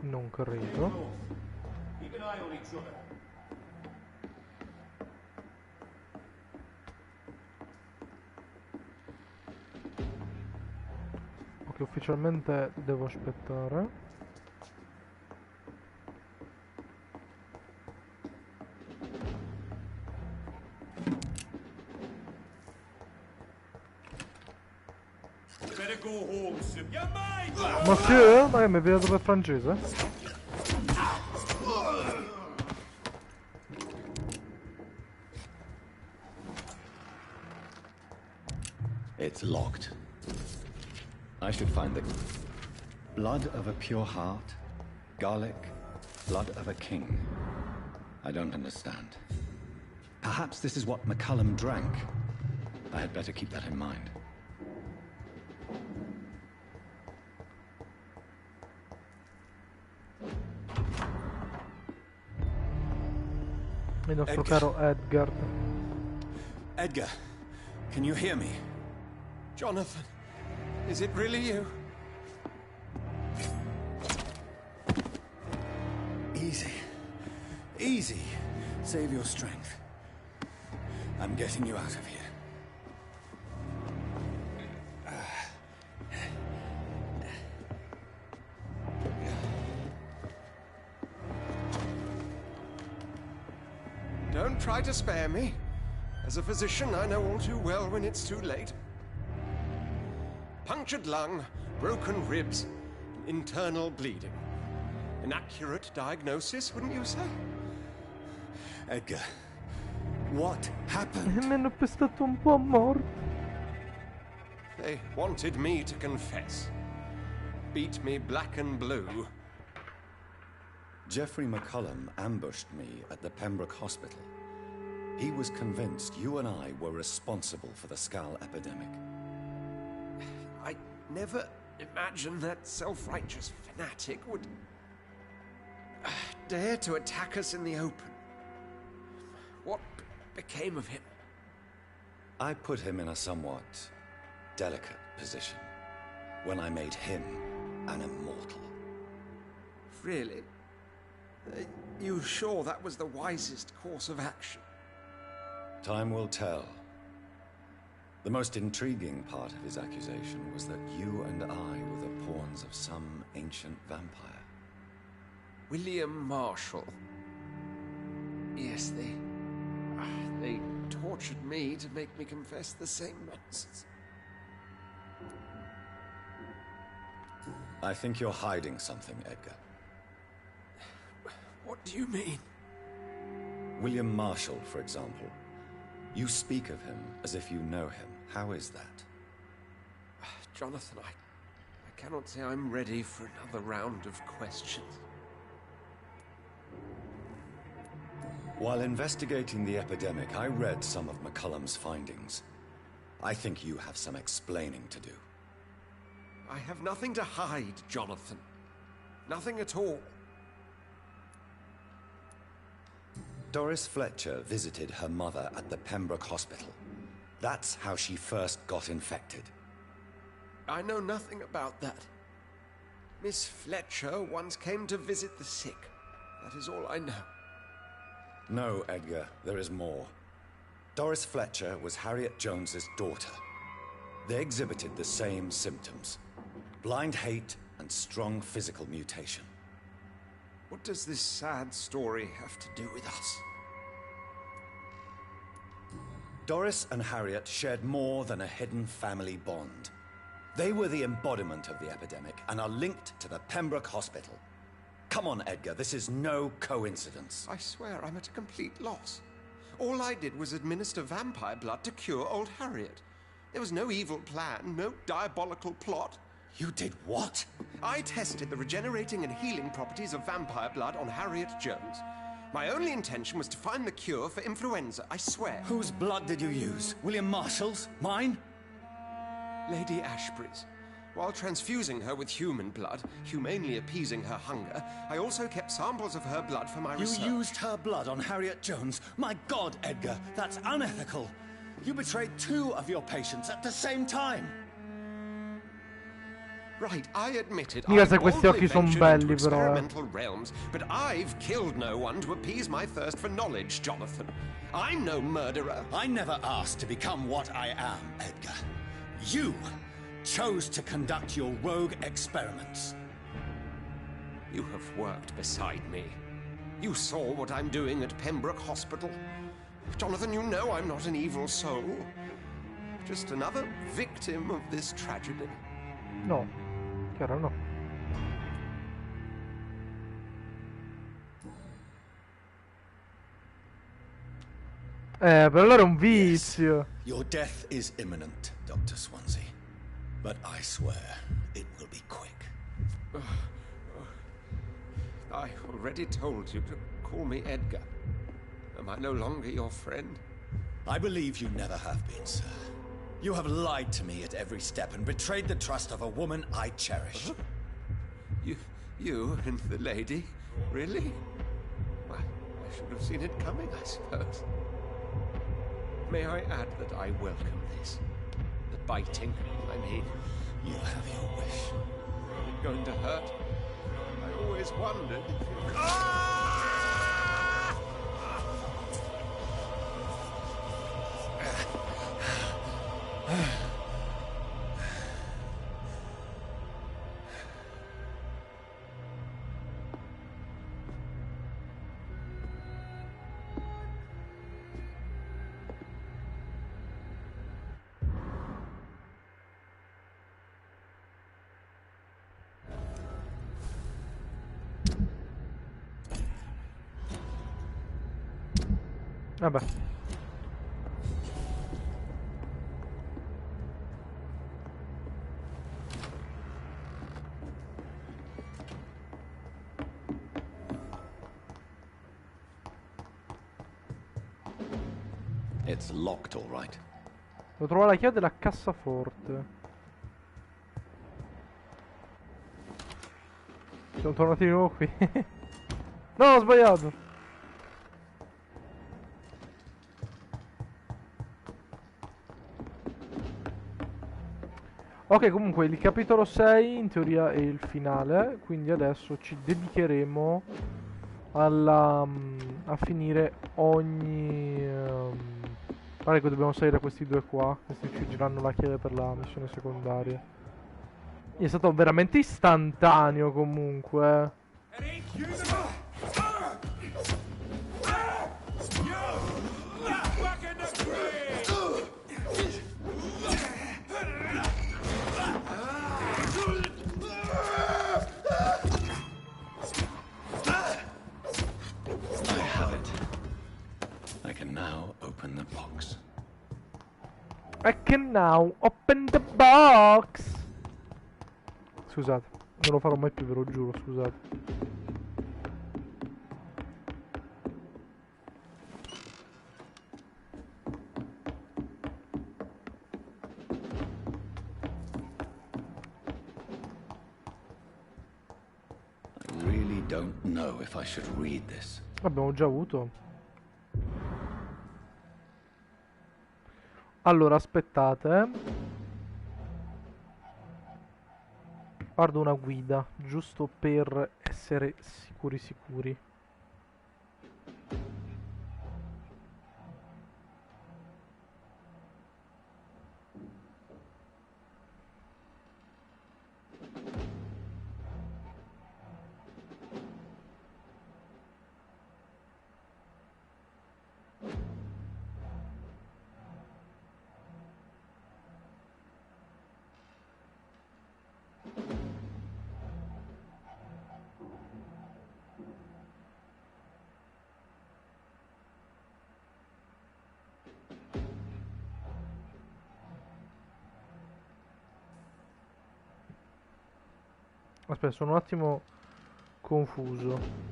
Non credo. Ok, ufficialmente devo aspettare. Ma sì, ma che mi vedo per francese? It's locked. I should find the blood of a pure heart, garlic, blood of a king. I don't understand. Perhaps this is what McCullum drank. I had better keep that in mind. Il nostro caro Edgar. Edgar, can you hear me? Jonathan, is it really you? Easy. Easy. Save your strength. I'm getting you out of here. Don't try to spare me. As a physician, I know all too well when it's too late. Punctured lung, broken ribs, internal bleeding. An accurate diagnosis, wouldn't you say? Edgar, what happened? Mi hanno pestato un po' a morte. They wanted me to confess. Beat me black and blue. Jeffrey McCullum ambushed me at the Pembroke Hospital. He was convinced you and I were responsible for the Skull epidemic. I never imagined that self-righteous fanatic would dare to attack us in the open. What became of him? I put him in a somewhat delicate position when I made him an immortal. Really? You sure that was the wisest course of action? Time will tell. The most intriguing part of his accusation was that you and I were the pawns of some ancient vampire. William Marshall. Yes, they tortured me to make me confess the same nonsense. I think you're hiding something, Edgar. What do you mean? William Marshall, for example. You speak of him as if you know him. How is that? Jonathan, I cannot say I'm ready for another round of questions. While investigating the epidemic, I read some of McCullum's findings. I think you have some explaining to do. I have nothing to hide, Jonathan. Nothing at all. Doris Fletcher visited her mother at the Pembroke Hospital. That's how she first got infected. I know nothing about that. Miss Fletcher once came to visit the sick. That is all I know. No, Edgar, there is more. Doris Fletcher was Harriet Jones's daughter. They exhibited the same symptoms. Blind hate and strong physical mutation. What does this sad story have to do with us? Doris and Harriet shared more than a hidden family bond. They were the embodiment of the epidemic and are linked to the Pembroke Hospital. Come on, Edgar, this is no coincidence. I swear I'm at a complete loss. All I did was administer vampire blood to cure old Harriet. There was no evil plan, no diabolical plot. You did what? I tested the regenerating and healing properties of vampire blood on Harriet Jones. My only intention was to find the cure for influenza, I swear. Whose blood did you use? William Marshall's? Mine? Lady Ashbury's. While transfusing her with human blood, humanely appeasing her hunger, I also kept samples of her blood for my research. You used her blood on Harriet Jones? My God, Edgar, that's unethical. You betrayed 2 of your patients at the same time. Right, I admit it. Mica se questi occhi sono belli, però. Experimental realms, but I've killed no one to appease my thirst for knowledge, Jonathan. I'm no murderer. I never asked to become what I am, Edgar. You chose to conduct your rogue experiments. You have worked beside me. You saw what I'm doing at Pembroke Hospital. Jonathan, you know I'm not an evil soul. Just another victim of this tragedy. No, chiaro no. Per allora è un vizio. Yes, your death is imminent, Dr. Swansea. But I swear, it will be quick. I already told you to call me Edgar. Am I no longer your friend? I believe you never have been, sir. You have lied to me at every step and betrayed the trust of a woman I cherish. You and the lady? Really? Well, I should have seen it coming, I suppose. May I add that I welcome this? The biting, I mean. You have your wish. Is it going to hurt? I always wondered if you... Vabbè. It's locked, all right. Devo trovare la chiave della cassaforte. Siamo tornati di nuovo qui. No, ho sbagliato. Ok, comunque il capitolo 6 in teoria è il finale, quindi adesso ci dedicheremo a finire ogni... pare che dobbiamo salire a questi due qua, questi ci giranno la chiave per la missione secondaria. È stato veramente istantaneo comunque. I can now open the box. Scusate, non lo farò mai più, ve lo giuro, scusate. I really don't know if I should read this. Abbiamo già avuto. Allora, aspettate. Guardo una guida, giusto per essere sicuri. Aspetta, sono un attimo confuso.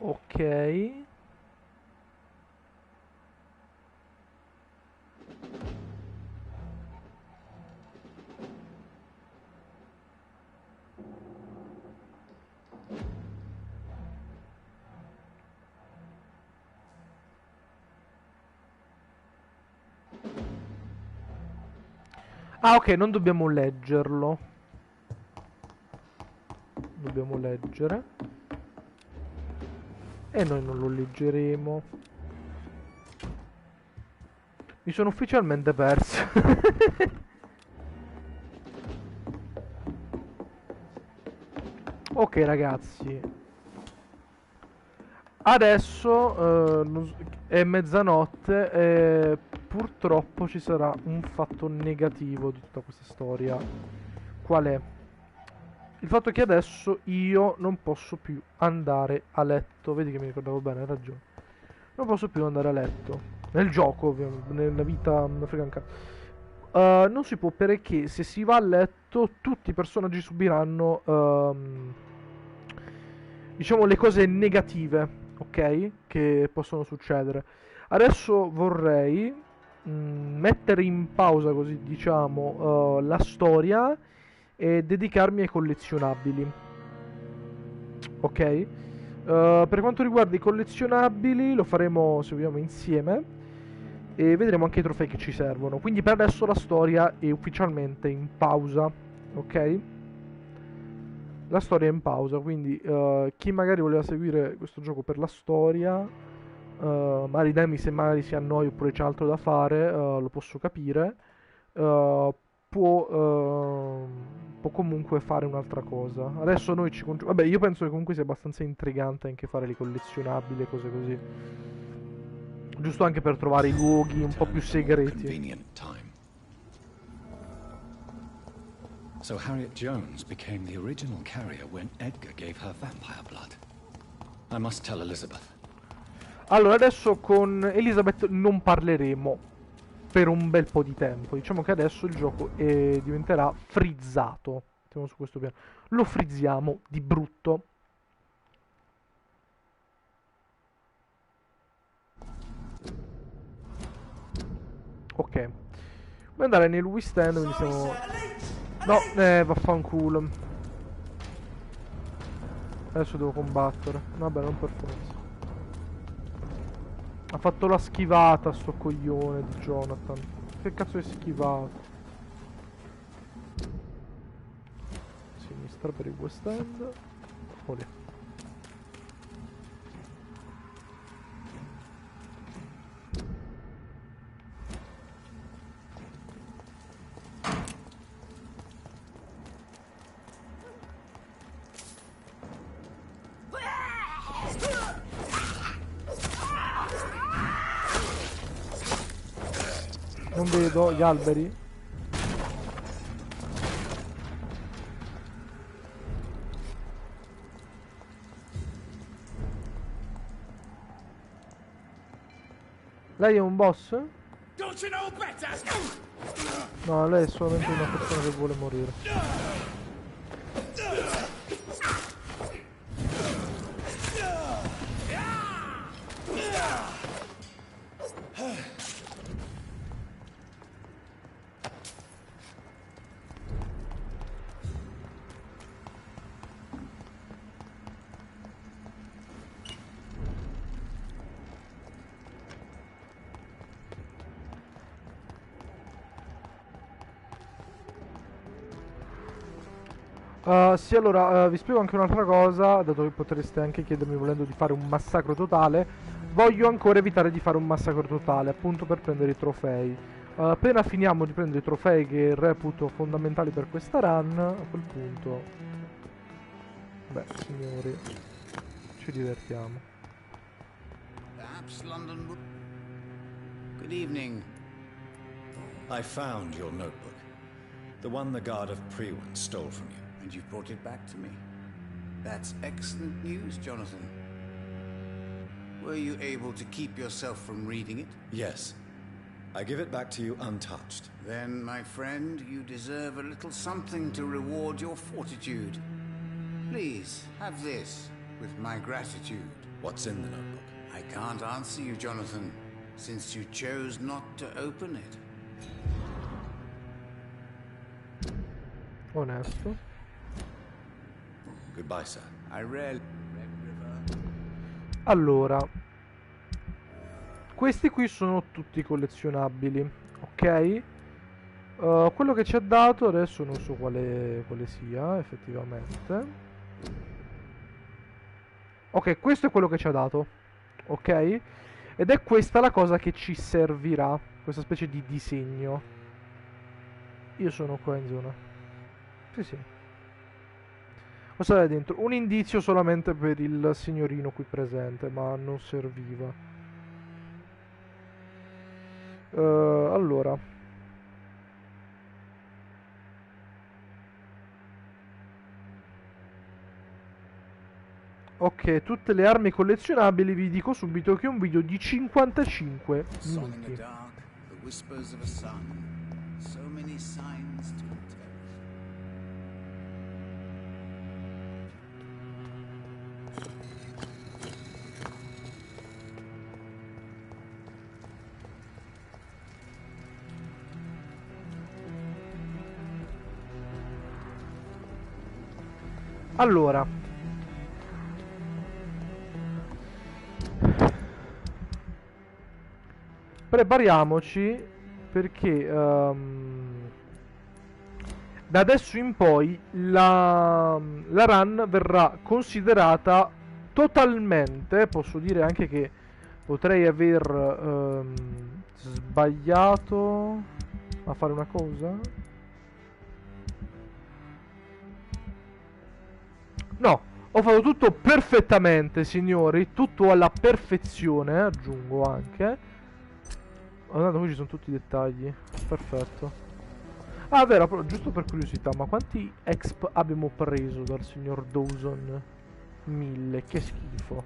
Ok. Ah, ok, non dobbiamo leggerlo. Dobbiamo leggere. E noi non lo leggeremo. Mi sono ufficialmente perso. Ok ragazzi, adesso è mezzanotte e purtroppo ci sarà un fatto negativo di tutta questa storia. Qual è? Il fatto che adesso io non posso più andare a letto. Vedi che mi ricordavo bene, hai ragione. Non posso più andare a letto. Nel gioco, ovviamente, nella vita freganca. Non si può, perché se si va a letto tutti i personaggi subiranno diciamo le cose negative, ok? Che possono succedere. Adesso vorrei mettere in pausa, così diciamo, la storia e dedicarmi ai collezionabili, ok? Per quanto riguarda i collezionabili lo faremo, se vogliamo, insieme e vedremo anche i trofei che ci servono. Quindi per adesso la storia è ufficialmente in pausa, ok? La storia è in pausa, quindi chi magari voleva seguire questo gioco per la storia, magari Demi, se magari si annoia oppure c'è altro da fare, lo posso capire, può comunque fare un'altra cosa. Adesso noi ci vabbè, io penso che comunque sia abbastanza intrigante anche fare le collezionabili e cose così, giusto anche per trovare i luoghi un po' più segreti. So Harriet Jones became the original carrier when Edgar gave her vampire blood. I must tell Elizabeth. Allora, adesso con Elizabeth non parleremo per un bel po' di tempo. Diciamo che adesso il gioco diventerà frizzato. Mettiamo su questo piano. Lo frizziamo di brutto. Ok. Dobbiamo andare nel West End, quindi siamo... No, vaffanculo. Adesso devo combattere. Vabbè, non per forza. Ha fatto la schivata sto coglione di Jonathan. Che cazzo è schivato? Sinistra per il West End. Oh lì. Non vedo gli alberi. Lei è un boss? No, lei è solamente una persona che vuole morire. Sì, allora, vi spiego anche un'altra cosa, dato che potreste anche chiedermi volendo di fare un massacro totale. Voglio ancora evitare di fare un massacro totale, appunto per prendere i trofei. Appena finiamo di prendere i trofei che reputo fondamentali per questa run, a quel punto... Beh, signori, ci divertiamo. Good evening. I found your notebook. The one the guard of Prewen stole from you. And you've brought it back to me. That's excellent news, Jonathan. Were you able to keep yourself from reading it? Yes. I give it back to you untouched. Then, my friend, you deserve a little something to reward your fortitude. Please, have this, with my gratitude. What's in the notebook? I can't answer you, Jonathan, since you chose not to open it. Onesto. Goodbye, sir. I read River. Allora, questi qui sono tutti collezionabili, ok? Quello che ci ha dato adesso non so quale sia effettivamente. Ok, questo è quello che ci ha dato, ok? Ed è questa la cosa che ci servirà, questa specie di disegno. Io sono qua in zona. Sì, sì. Cosa c'è dentro? Un indizio solamente per il signorino qui presente, ma non serviva. Allora. Ok, tutte le armi collezionabili, vi dico subito che è un video di 55 minuti. Allora, prepariamoci perché da adesso in poi la run verrà considerata totalmente, posso dire anche che potrei aver sbagliato a fare una cosa. No, ho fatto tutto perfettamente, signori, tutto alla perfezione, aggiungo anche. Guardate, qui ci sono tutti i dettagli, perfetto. Ah, vero, però, giusto per curiosità, ma quanti exp abbiamo preso dal signor Dawson? 1000, che schifo.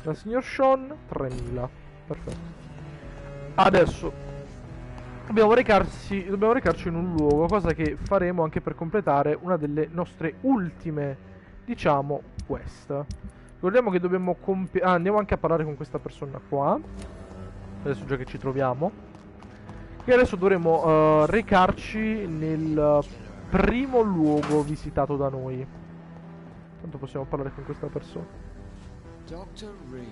Dal signor Sean 3000. Perfetto. Adesso dobbiamo recarci in un luogo, cosa che faremo anche per completare una delle nostre ultime, diciamo, quest. Ricordiamo che dobbiamo andiamo anche a parlare con questa persona qua. Adesso già che ci troviamo. E adesso dovremo recarci nel primo luogo visitato da noi. Tanto possiamo parlare con questa persona. Dr. Reed.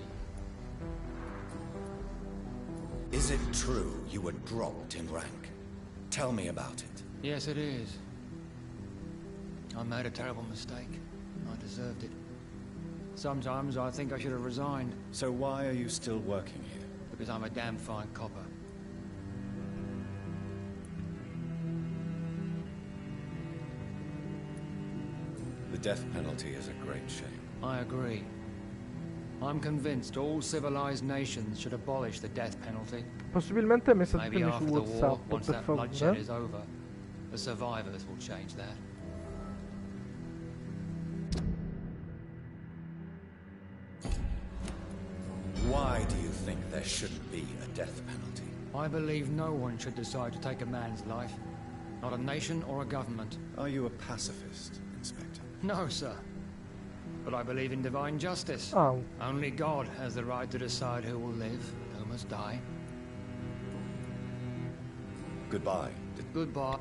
Is it true you were dropped in rank? Tell me about it. Yes, it is. I made a terrible mistake. I deserved it. Sometimes I think I should have resigned. So why are you still working here? Because I'm a damn fine copper. The death penalty is a great shame. I agree. I'm convinced all civilized nations should abolish the death penalty. Possibilmente Maybe messaggiami su after the war, WhatsApp, once per that bloodshed favore. is over, the survivors will change that. Why do you think there shouldn't be a death penalty? I believe no one should decide to take a man's life. Not a nation or a government. Are you a pacifist, Inspector? No, sir. But I believe in divine justice. Oh. Only God has the right to decide who will live, who must die. Goodbye. Goodbye.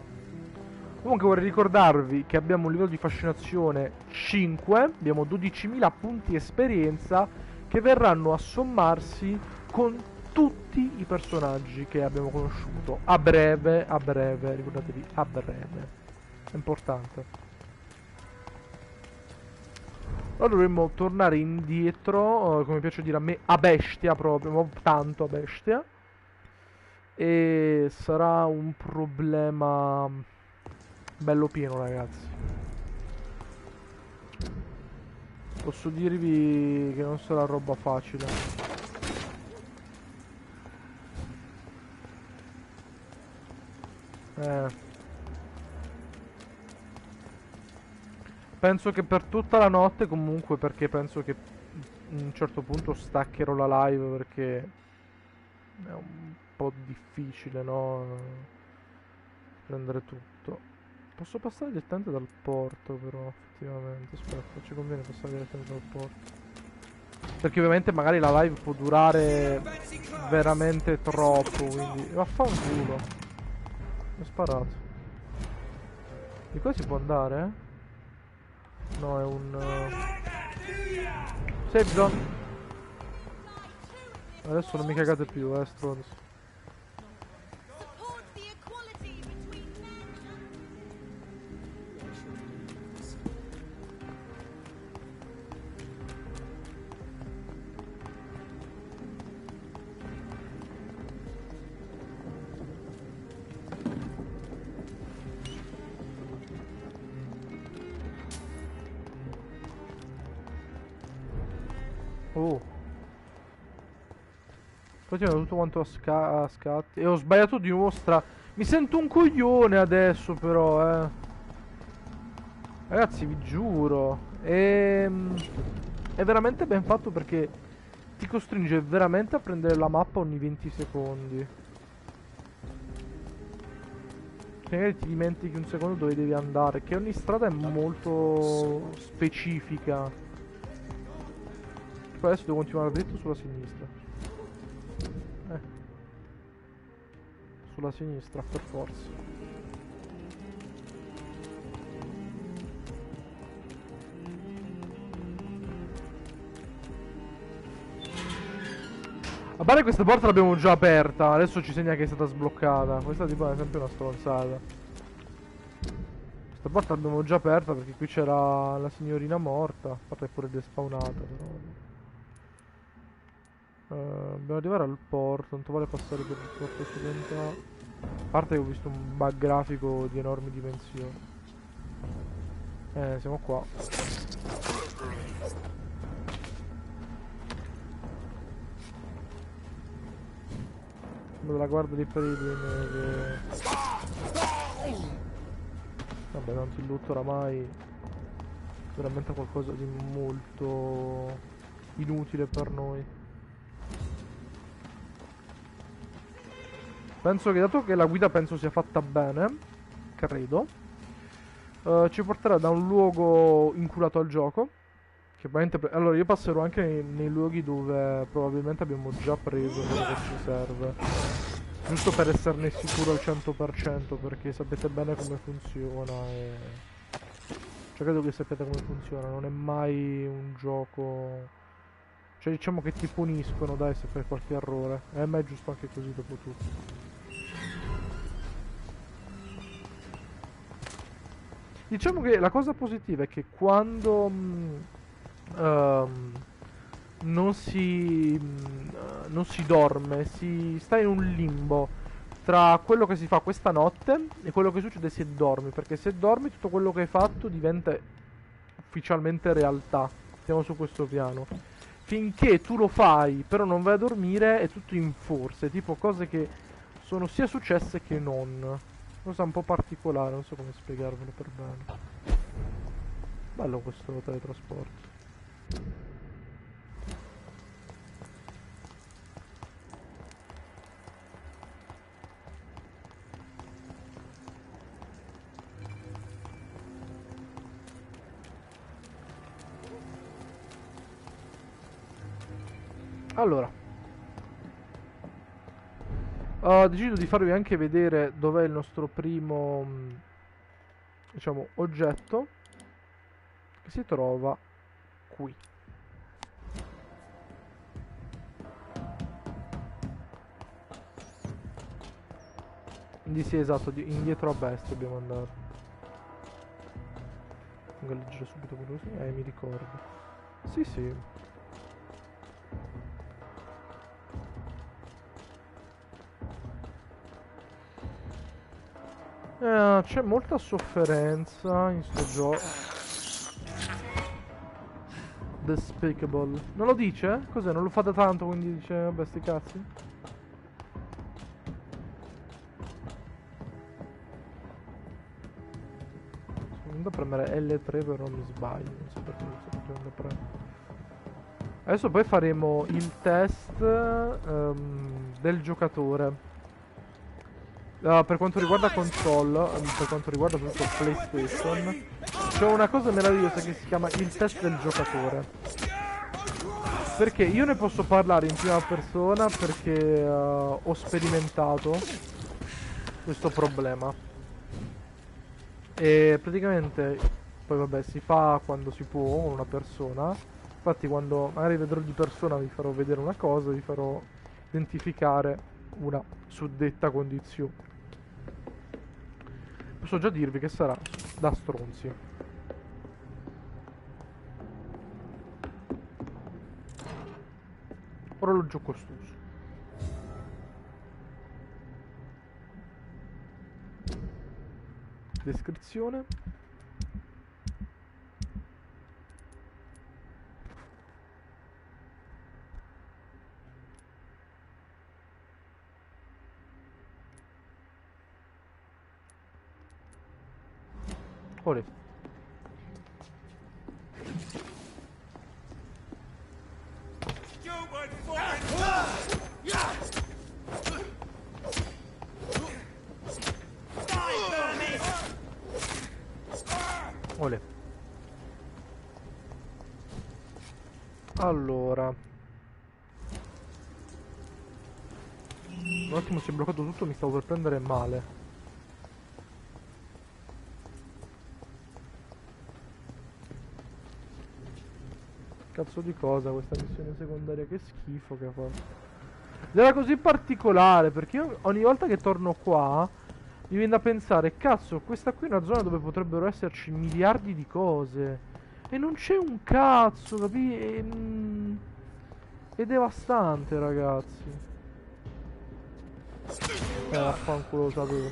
Comunque vorrei ricordarvi che abbiamo un livello di fascinazione 5, abbiamo 12.000 punti esperienza che verranno a sommarsi con tutti i personaggi che abbiamo conosciuto. A breve, ricordatevi, a breve. È importante. Allora dovremmo tornare indietro, come piace dire a me, a bestia proprio, ma tanto a bestia. E sarà un problema bello pieno, ragazzi. Posso dirvi che non sarà roba facile. Penso che per tutta la notte comunque, perché penso che a un certo punto staccherò la live perché è un po' difficile, no? Prendere tutto. Posso passare direttamente dal porto però, effettivamente. Aspetta, ci conviene passare direttamente dal porto. Perché ovviamente magari la live può durare veramente troppo, quindi... Vaffanculo. Mi ho sparato. Di qua si può andare, eh? No, è un... Safe zone. Adesso non mi cagate più, stronzo. Oh. Facciamo tutto quanto a scatti. E ho sbagliato di nuovo Mi sento un coglione adesso però, Ragazzi, vi giuro. È veramente ben fatto perché ti costringe veramente a prendere la mappa ogni 20 secondi. Magari ti dimentichi un secondo dove devi andare, che ogni strada è molto specifica. Poi adesso devo continuare dritto sulla sinistra. Sulla sinistra, per forza. A parte questa porta l'abbiamo già aperta, adesso ci segna che è stata sbloccata. Questa tipo è sempre una stronzata. Questa porta l'abbiamo già aperta perché qui c'era la signorina morta. A parte è pure despawnata però. Dobbiamo arrivare al porto, tanto vale passare per il porto occidentale. A parte che ho visto un bug grafico di enormi dimensioni. Siamo qua. Della guardia dei Peregrine che... Vabbè, tanto il loot oramai è veramente qualcosa di molto inutile per noi. Penso che, dato che la guida penso sia fatta bene, credo, ci porterà da un luogo inculato al gioco. Che probabilmente allora io passerò anche nei luoghi dove probabilmente abbiamo già preso quello che ci serve. Giusto per esserne sicuro al 100%, perché sapete bene come funziona e... Cioè credo che sappiate come funziona, non è mai un gioco... Cioè diciamo che ti puniscono, dai, se fai qualche errore. E a me è giusto anche così dopo tutto. Diciamo che la cosa positiva è che quando non si dorme, si sta in un limbo tra quello che si fa questa notte e quello che succede se dormi, perché se dormi tutto quello che hai fatto diventa ufficialmente realtà. Stiamo su questo piano. Finché tu lo fai però non vai a dormire è tutto in forse, tipo cose che sono sia successe che non. Cosa un po' particolare, non so come spiegarvelo per bene. Bello questo teletrasporto. Allora, ho deciso di farvi anche vedere dov'è il nostro primo, diciamo, oggetto, che si trova qui. Quindi sì, esatto, indietro a bestia dobbiamo andare. Vengo a leggere subito quello così, mi ricordo. Sì, sì. C'è molta sofferenza in sto gioco. Despicable. Non lo dice? Cos'è? Non lo fa da tanto, quindi dice vabbè sti cazzi. Sto andando a premere L3 però non mi sbaglio. Non so perché lo sto facendo premere. Adesso poi faremo il test del giocatore. Per quanto riguarda console, per quanto riguarda tutto PlayStation, c'è una cosa meravigliosa che si chiama il test del giocatore. Perché io ne posso parlare in prima persona perché ho sperimentato questo problema. E praticamente, poi vabbè, si fa quando si può con una persona. Infatti quando magari vedrò di persona vi farò vedere una cosa, vi farò identificare una suddetta condizione. Posso già dirvi che sarà da stronzi. Orologio costoso. Descrizione. Olè. Olè. Allora, un attimo si è bloccato tutto, mi stavo per prendere male. Cazzo di cosa questa missione secondaria, che schifo che ha fatto. Ed era così particolare perché io ogni volta che torno qua mi viene da pensare, cazzo, questa qui è una zona dove potrebbero esserci miliardi di cose e non c'è un cazzo, capi? È devastante, ragazzi. Affanculo lo sapevo.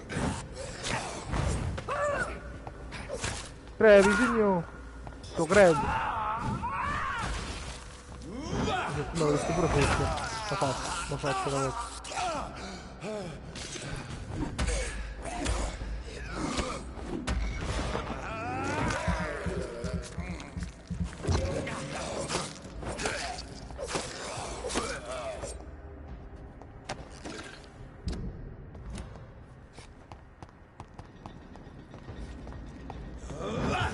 Previ, signor. Lo credo. No, questo pure questo. L'ho fatto, ragazzi.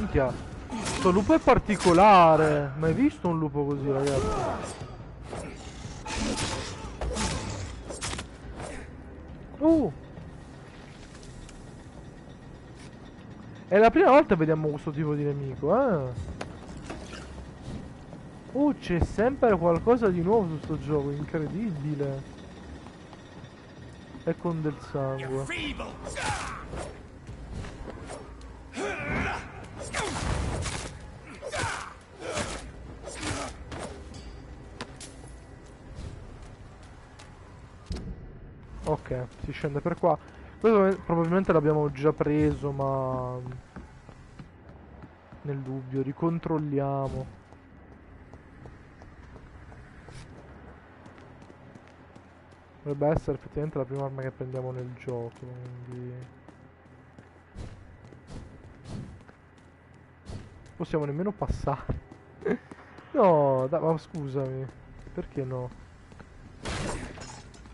Minchia. Sto lupo è particolare. Mai visto un lupo così, ragazzi? È la prima volta che vediamo questo tipo di nemico, c'è sempre qualcosa di nuovo su sto gioco, incredibile. E con del sangue. Ok, si scende per qua. Questo probabilmente l'abbiamo già preso, ma nel dubbio, ricontrolliamo. Dovrebbe essere effettivamente la prima arma che prendiamo nel gioco, quindi possiamo nemmeno passare. No, dai, ma scusami. Perché no?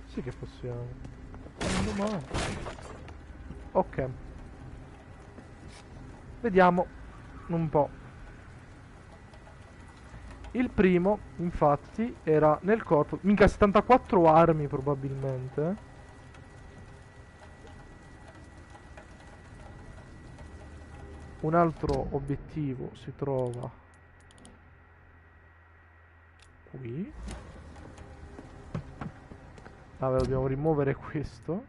Sì che possiamo. Non male. Ok. Vediamo un po'. Il primo, infatti, era nel corpo. Minchia, 74 armi probabilmente. Un altro obiettivo si trova qui. Vabbè, dobbiamo rimuovere questo.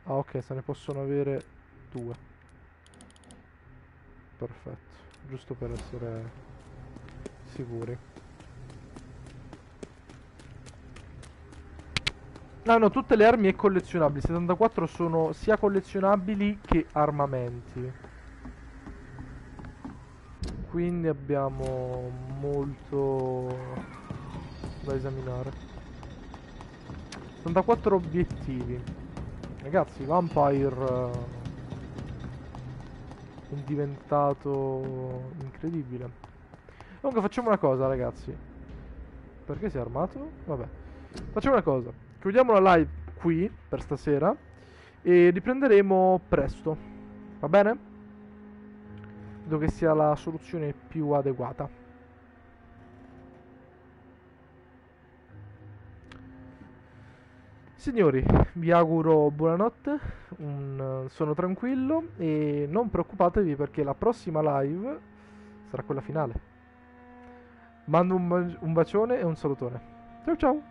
Ah, ok, se ne possono avere 2. Perfetto, giusto per essere sicuri. Ah no, tutte le armi è collezionabili. 74 sono sia collezionabili che armamenti. Quindi abbiamo molto da esaminare. 74 obiettivi. Ragazzi, Vampyr è diventato incredibile. Comunque facciamo una cosa, ragazzi. Perché si è armato? Vabbè. Facciamo una cosa. Chiudiamo la live qui per stasera e riprenderemo presto. Va bene? Credo che sia la soluzione più adeguata. Signori, vi auguro buonanotte, sono tranquillo e non preoccupatevi perché la prossima live sarà quella finale. Mando un bacione e un salutone. Ciao ciao!